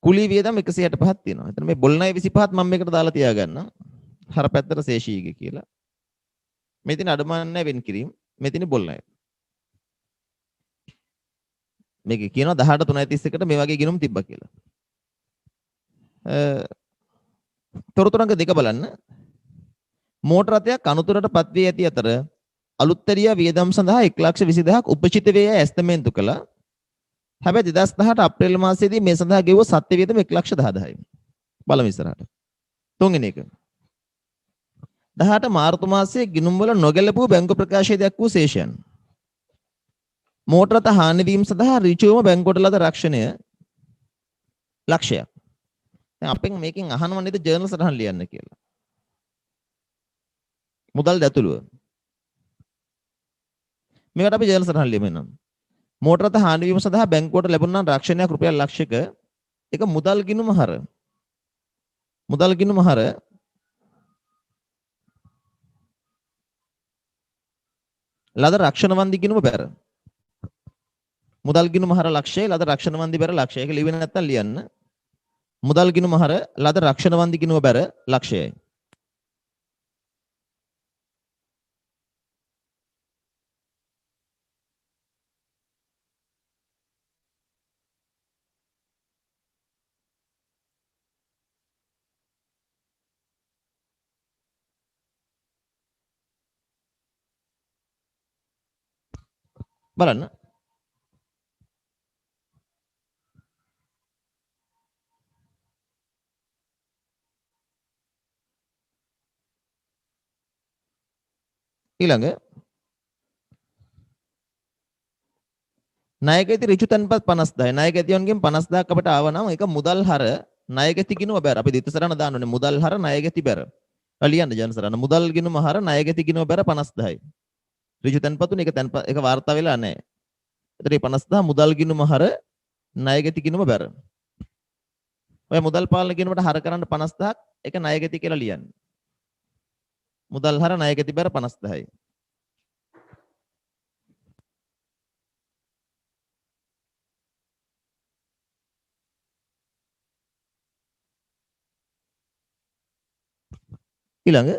කුලී වියදම් 165ක් තියෙනවා. එතන මේ බොල් ණය 25ත් මම මේකට දාලා තියාගන්නම්. හර පැත්තට ශේෂීගේ කියලා. මෙතන අඩමාන ණය වෙන් කිරීම, මෙතන බොල් ණය. මේක කියනවා 18 331ට මේ වගේ ගිණුම් තිබ්බා කියලා. තොරතුරංග දෙක බලන්න. මෝටර රථයක් අනුතරටපත් වී ඇති අතර අලුත්තරියා වියදම් සඳහා 1,20,000ක් උපචිත වේ යයි ඇස්තමේන්තු කළා. හැබැයි 2018 අප්‍රේල් මාසයේදී මේ සඳහා ගෙවුව සත්‍ය වියදම 1,10,000යි. බලමු ඉස්සරහට. තුන්වෙනි එක. 18 මාර්තු මාසයේ ගිණුම් වල නොගැලපූ බැංකු ප්‍රකාශයේ දක්වූ ශේෂයන්. මෝටරත හානි වීම සඳහා ඍජුවම බැංකුවට ලද රක්ෂණය ලක්ෂයක්. දැන් අපෙන් මේකෙන් අහනවා නේද ජර්නල් සටහන් ලියන්න කියලා. මුදල් ඇතුළුව. මේකට අපි ජර්නල් සටහන් ලියමු එන්නම්. මෝටරත හානි වීම සඳහා බැංකුවට ලැබුණා නම් රක්ෂණයක් රුපියල් ලක්ෂයක එක මුදල් ගිණුම හර. මුදල් ගිණුම හර ලද රක්ෂණ වන්දි ගිණුම බැර. මුදල් ගිණුම හර ලක්ෂය ලද රක්ෂණ වන්දි බැර ලක්ෂය. ඒක ලිවෙන්නේ නැත්තම් ලියන්න. මුදල් ගිණුම හර ලද රක්ෂණ වන්දි ගිණුම බැර ලක්ෂයයි. බලන්න. ඊළඟ ණයගැති ඍජු තැන්පත් 50000යි. ණයගැතියන්ගෙන් 50000ක් අපට ආව නම් ඒක මුදල් හර ණයගැති ගිණුම බැර. අපි දිත්ත සරණ දාන්න ඕනේ මුදල් හර ණයගැති බැර. ලියන්න ජන සරණ මුදල් ගිණුම හර ණයගැති ගිණුම බැර 50000යි. ඍජු තැන්පතුනේ ඒක වාර්තා වෙලා නැහැ. එතකොට මේ 50000 මුදල් ගිණුම හර ණයගැති ගිණුම බැර. ඔය මුදල් පාලන ගිණුමට හර කරන්න 50000ක් ඒක ණයගැති කියලා ලියන්න. මුදල් හර ණයගැති බැර 50000යි. ඊළඟ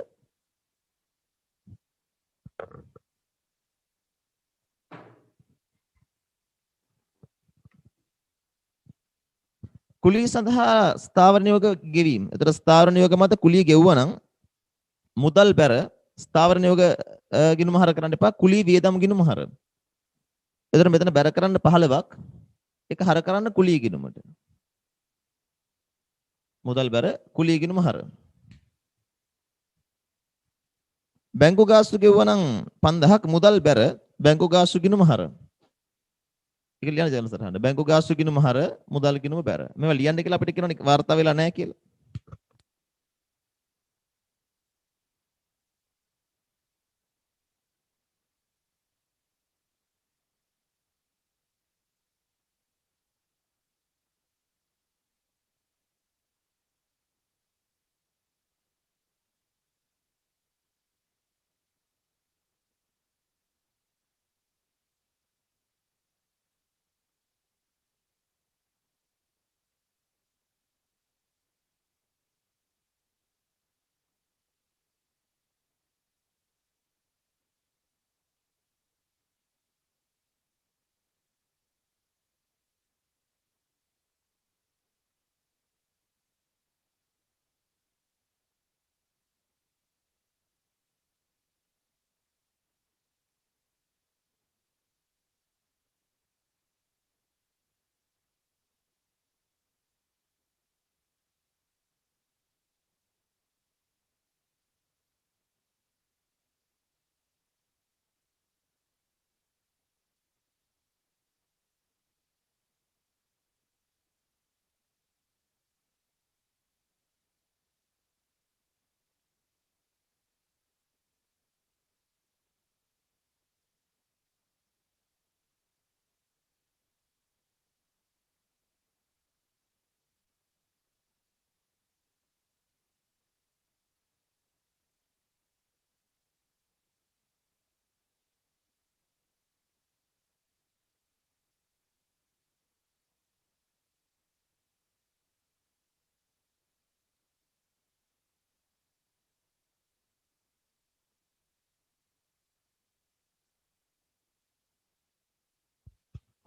කුලී සඳහා ස්ථාවර නියෝග ගෙවීම. එතකොට ස්ථාවර නියෝග මත කුලී ගෙවුවා නම් මුදල් බැර ස්ථාවර නියෝග ගිණුම හර කරන්න එපා. කුලී වියදම් ගිණුම හර. එතකොට මෙතන බැර කරන්න 15ක් ඒක හර කරන්න කුලී ගිණුමට. මුදල් බැර කුලී ගිණුම හර. බැංකු ගාස්තු ගෙවුවා නම් 5000ක් මුදල් බැර බැංකු ගාස්තු ගිණුම හර. ඒක ලියන්න ජර්නල් සටහන. බැංකු ගාස්තු ගිණුම හර මුදල් ගිණුම බැර. මේවා ලියන්න කියලා අපිට කියනවනේ වාර්තා වෙලා නැහැ කියලා.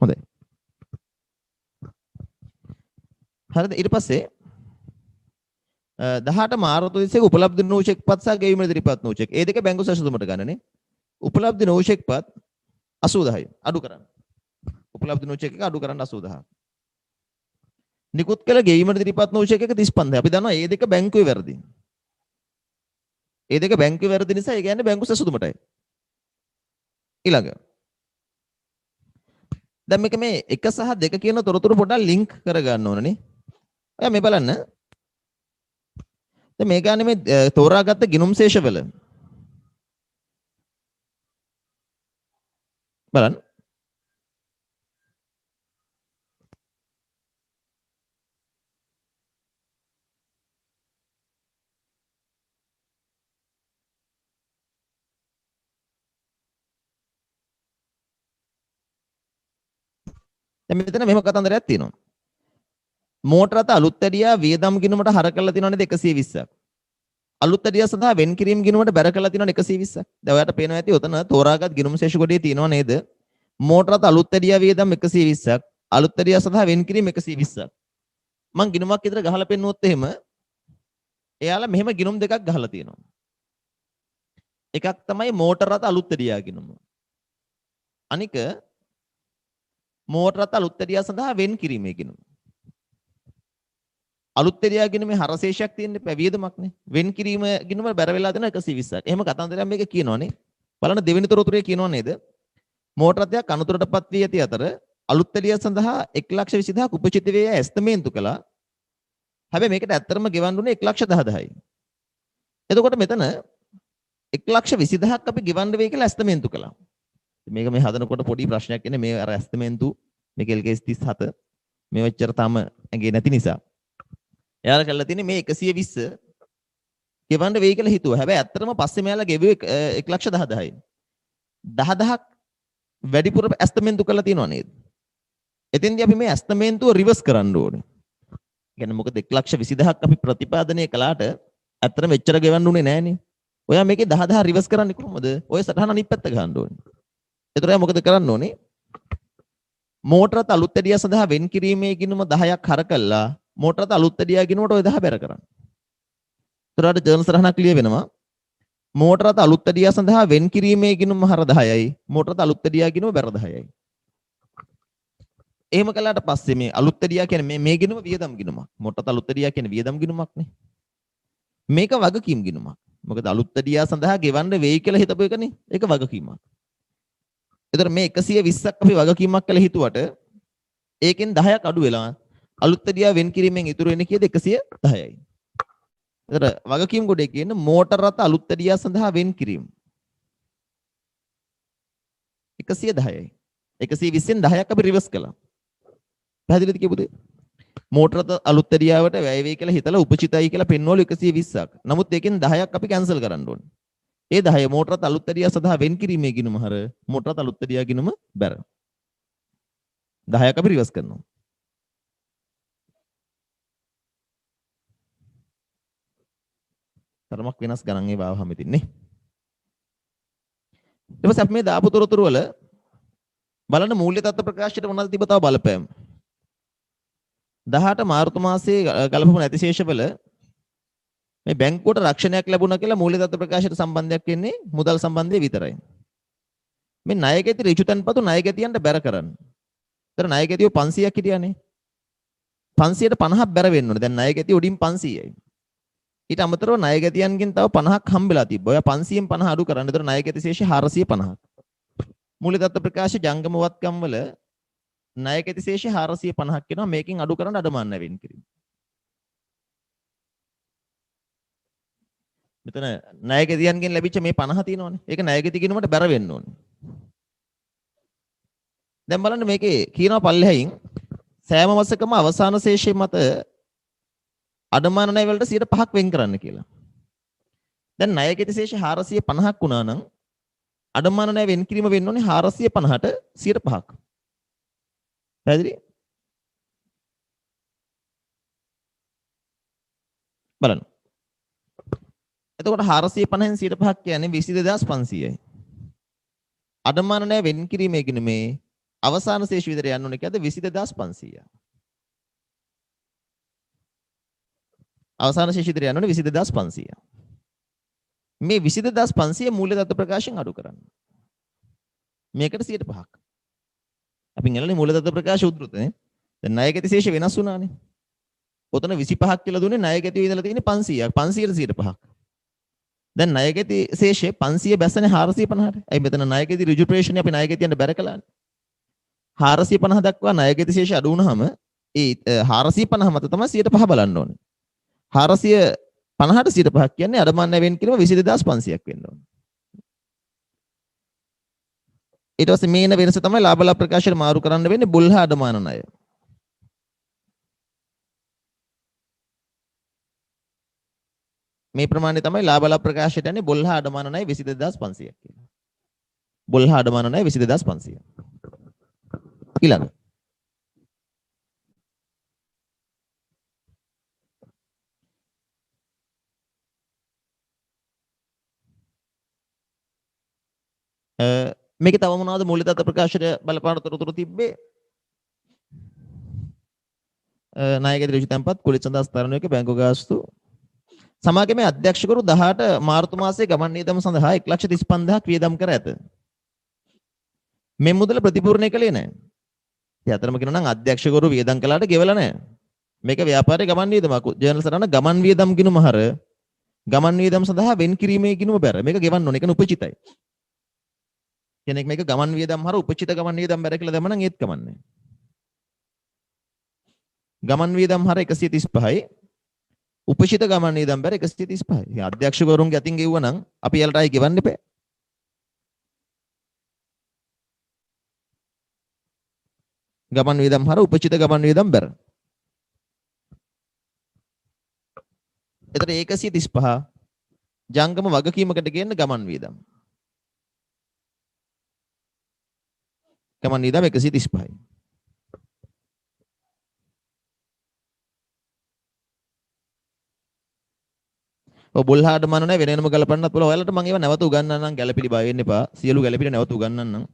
හොඳයි. හරිද? ඊට පස්සේ 18 මාර්තු 31 උපලබ්ධ නෝ චෙක් පත් සහ ගෙවීම ඉදිරිපත් නෝ චෙක්. ඒ දෙක බැංකු සැසඳුමට ගන්නනේ. උපලබ්ධ නෝ චෙක් පත් 80000යි. අඩු කරන්න. උපලබ්ධ නෝ චෙක් එක අඩු කරන්න 80000. නිකුත් කළ ගෙවීම ඉදිරිපත් නෝ චෙක් එක 35000. අපි දන්නවා මේ දෙක බැංකුවේ වැරදි. මේ දෙක බැංකුවේ වැරදි නිසා ඒ කියන්නේ බැංකු සැසඳුමටයි. ඊළඟ දැන් මේක මේ 1 සහ 2 කියන තොරතුරු පොඩ්ඩක් ලින්ක් කරගන්න ඕනනේ. ඔයා මේ බලන්න. දැන් මේ ගානේ මේ තෝරාගත්ත ගිණුම් ශේෂවල බලන්න. දැන් මෙතන මෙහෙම කතන්දරයක් තියෙනවා. මෝටර රථ අලුත් ඇඩියා වියදම් ගිණුමට හර කරලා තියෙනවා නේද 120ක්. අලුත් ඇඩියා සඳහා වෙන් කිරීම ගිණුමට බැර කරලා තියෙනවා 120ක්. දැන් ඔයාලට පේනවා ඇති උතන තෝරාගත් ගිණුම් ශේෂ කොටේ තියෙනවා නේද? මෝටර රථ අලුත් ඇඩියා වියදම් 120ක්. අලුත් ඇඩියා සඳහා වෙන් කිරීම 120ක්. මං ගිණුමක් විතර ගහලා පෙන්නුවොත් එහෙම එයාලා මෙහෙම ගිණුම් දෙකක් ගහලා තියෙනවා. එකක් තමයි මෝටර රථ අලුත් ඇඩියා ගිණුම. අනික මෝටර රථ අලුත් ඇඩියා සඳහා වෙන් කිරීමේ ගිණුම. අලුත් ඇඩියා ගිණුමේ හරශේෂයක් තියෙන වියදමක්නේ. වෙන් කිරීම ගිණුම බැර වෙලා දෙන 120ක්. එහෙම කතන්දරයක් මේක කියනවනේ. බලන්න දෙවෙනි තොරතුරේ කියනව නේද? මෝටර රථයක් අනුතරටපත් වී ඇති අතර අලුත් ඇඩියා සඳහා 1,20,000ක් උපචිත වේ ඇස්තමේන්තු කළා. හැබැයි මේකට ඇත්තටම ගෙවන්න උනේ 1,10,000යි. එතකොට මෙතන 1,20,000ක් අපි ගෙවන්න වෙයි කියලා ඇස්තමේන්තු කළා. මේක මේ හදනකොට පොඩි ප්‍රශ්නයක් එන්නේ මේ අර ඇස්තමේන්තු මේක LKS 37 මේ වෙච්චර තාම ඇඟේ නැති නිසා. එයාලා කළා තියෙන්නේ මේ 120 ගෙවන්න වෙයි කියලා හිතුවා. හැබැයි ඇත්තටම පස්සේ මෙයාලා ගෙවුවේ 1,10,000යි. 10,000ක් වැඩිපුර ඇස්තමේන්තු කරලා තියෙනව නේද? එතෙන්දී අපි මේ ඇස්තමේන්තුව රිවර්ස් කරන්න ඕනේ. කියන්නේ මොකද 1,20,000ක් අපි ප්‍රතිපාදනය කළාට ඇත්තටම එච්චර ගෙවන්න උනේ නෑනේ. ඔයා මේකේ 10,000 රිවර්ස් කරන්නේ කොහොමද? ඔය සටහන අනිත් පැත්ත ගහන්න ඕනේ. එතකොට ඔයා මොකද කරන්න ඕනේ? මෝටර රථ අලුත් ඇඩියා සඳහා වෙන් කිරීමේ ගිණුම 10ක් හර කළා. මෝටර රථ අලුත් ඇඩියා ගිණුමට ඔය 10 බැර කරන්න. එතකොට ජර්නල් සටහනක් ලිය වෙනවා. මෝටර රථ අලුත් ඇඩියා සඳහා වෙන් කිරීමේ ගිණුම හර 10යි. මෝටර රථ අලුත් ඇඩියා ගිණුම බැර 10යි. එහෙම කළාට පස්සේ මේ අලුත් ඇඩියා කියන්නේ මේ ගිණුම වියදම් ගිණුමක්. මෝටර රථ අලුත් ඇඩියා කියන්නේ වියදම් ගිණුමක් නේ. මේක වගකීම් ගිණුමක්. මොකද අලුත් ඇඩියා සඳහා ගෙවන්න වෙයි කියලා හිතපු එකනේ. ඒක වගකීමක්. එතකොට මේ 120ක් අපි වගකීමක් කියලා හිතුවට ඒකෙන් 10ක් අඩු වෙලා අලුත් ඇඩියා වෙන් කිරීමෙන් ඉතුරු වෙන්නේ කීයද 110යි. එතකොට වගකීම් කොටේ කියන්නේ මෝටර රථ අලුත් ඇඩියා සඳහා වෙන් කිරීම 110යි. 120න් 10ක් අපි රිවර්ස් කළා. පැහැදිලිද කියපුදේ? මෝටර රථ අලුත් ඇඩියාවට වැය වෙයි කියලා හිතලා උපචිතයි කියලා පෙන්වලු 120ක්. නමුත් ඒකෙන් 10ක් අපි කැන්සල් කරන්න ඕනේ. ඒ 10 මෝටර රථ අලුත් ඇඩියා සඳහා වෙන් කිරීමේ ගිණුම හර මෝටර රථ අලුත් ඇඩියා ගිණුම බැර 10ක් අපි රිවර්ස් කරනවා. තරමක් වෙනස් ගණන් ඒවා ආවම ඉතින්නේ. ඊට පස්සේ අපි මේ දාපු තොරතුරු වල බලන්න මූල්‍ය තත්ත්ව ප්‍රකාශයට මොනවද තිබ්බ තව බලපෑම්. 18 මාර්තු මාසයේ ගලපපු නැති ශේෂවල මේ බැංකුවට රක්ෂණයක් ලැබුණා කියලා මූල්‍ය තත්ත්ව ප්‍රකාශයට සම්බන්ධයක් වෙන්නේ මුදල් සම්බන්ධය විතරයි. මේ ණයගැති ඍජු තන්පතු ණයගැතියන්ට බැර කරන්න. ඒතර ණයගැතියෝ 500ක් හිටියානේ. 500ට 50ක් බැර වෙන්න ඕනේ. දැන් ණයගැතිය උඩින් 500යි. ඊට අමතරව ණයගැතියන්ගෙන් තව 50ක් හම්බෙලා තිබ්බා. ඔයා 500න් 50 අඩු කරන්න. ඒතර ණයගැති ශේෂය 450ක්. මූල්‍ය තත්ත්ව ප්‍රකාශ ජංගම වත්කම් වල ණයගැති ශේෂය 450ක් වෙනවා. මේකෙන් අඩු කරන්න අඩමාන වෙන්න කිරීම. මෙතන ණයගැතියන්ගෙන් ලැබිච්ච මේ 50 තියෙනවනේ. ඒක ණයගැති ගිණුමට බැර වෙන්න ඕනේ. දැන් බලන්න මේකේ කියනවා පල්ලෙහායින් සෑම මාසකම අවසාන ශේෂය මත අඩමාන ණය වලට 5% වෙන් කරන්න කියලා. දැන් ණයගැති ශේෂය 450ක් වුණා නම් අඩමාන ණය වෙන් කිරීම වෙන්න ඕනේ 450ට 5%ක්. පැහැදිලි? බලන්න. එතකොට 450න් 5% කියන්නේ 22500යි. අඩමාන ණය වෙන් කිරීමේ ගිණුමේ අවසාන ශේෂ විතර යන්න ඕනේ කියද 22500යි. අවසාන ශේෂ විතර යන්න ඕනේ 22500යි. මේ 22500 මූල්‍ය තත්ත්ව ප්‍රකාශයෙන් අඩු කරන්න. මේකට 5%ක්. අපි ඉන්නලනේ මූල්‍ය තත්ත්ව ප්‍රකාශ උද්දෘත නේ. දැන් ණයගැති ශේෂ වෙනස් වුණානේ. ඔතන 25ක් කියලා දුන්නේ ණයගැතිය ඉඳලා තියෙන්නේ 500ක්. 500ට 5%ක්. දැන් ණයගැති ශේෂය 500 බැස්සනේ 450ට. ඇයි මෙතන ණයගැති රිජු ප්‍රේෂණය අපි ණයගැතියන්ට බැර කළානේ. 450 දක්වා ණයගැති විශේෂ අඩු වුණාම ඒ 450 මත තමයි 105 බලන්න ඕනේ. 450ට 105ක් කියන්නේ අඩමාන වෙන් කිරීම 22500ක් වෙන්න ඕනේ. ඊට පස්සේ මේන වෙනස තමයි ලාභ ලාභ ප්‍රකාශයට මාරු කරන්න වෙන්නේ බුල් හා අඩමාන ණය. මේ ප්‍රමාණය තමයි ලාභ ලාභ ප්‍රකාශයට යන්නේ බුල් හා අඩමාන ණය 22500ක් කියලා. බුල් හා අඩමාන ණය 22500. ඊළඟ මේක තව මොනවද මූල්‍ය දත්ත ප්‍රකාශයට බලපාන තොරතුරු තිබ්බේ ණයගැති ඍජු තැන්පත් කුලිත සඳහා ස්ථරණයක බැංකු ගාස්තු සමාගමේ අධ්‍යක්ෂකවරු 18 මාර්තු මාසයේ ගමන් නියදම සඳහා 1,35,000ක් වියදම් කර ඇත. මේ මුදල ප්‍රතිපූර්ණය කළේ නැහැ. ඒ අතරම කියනවා නම් අධ්‍යක්ෂකවරු වියදම් කළාට ගෙවලා නැහැ. මේක ව්‍යාපාරයේ ගමන් නියදමක්. ජර්නල් සරණ ගමන් වියදම් ගිණුම හර ගමන් වියදම් සඳහා වෙන් කිරීමේ ගිණුම බැර. මේක ගෙවන්න ඕනේ. ඒක උපචිතයි. කෙනෙක් මේක ගමන් වියදම් හර උපචිත ගමන් වියදම් බැර කියලා දැම්ම නම් ඒත් කමන්නේ. ගමන් වියදම් හර 135යි උපචිත ගමන් වියදම් බැර 135යි. ඉතින් අධ්‍යක්ෂකවරුන්ගේ අතින් ගෙවුවා නම් අපි යාලට ආයි ගෙවන්න එපා. ගමන් වියදම් හර උපචිත ගමන් වියදම් බැර. එතකොට 135 ජංගම වගකීමකට ගේන්න ගමන් වියදම්. ගමන් වියදම් 135යි. ඔය බුල්හාඩ මන නැහැ වෙන වෙනම ගලපන්නත් පුළුවන්. ඔයාලට මම ඒවා නැවත උගන්වන්නම් ගැළපිලි බය වෙන්න එපා. සියලු ගැළපිලි නැවත උගන්වන්නම්.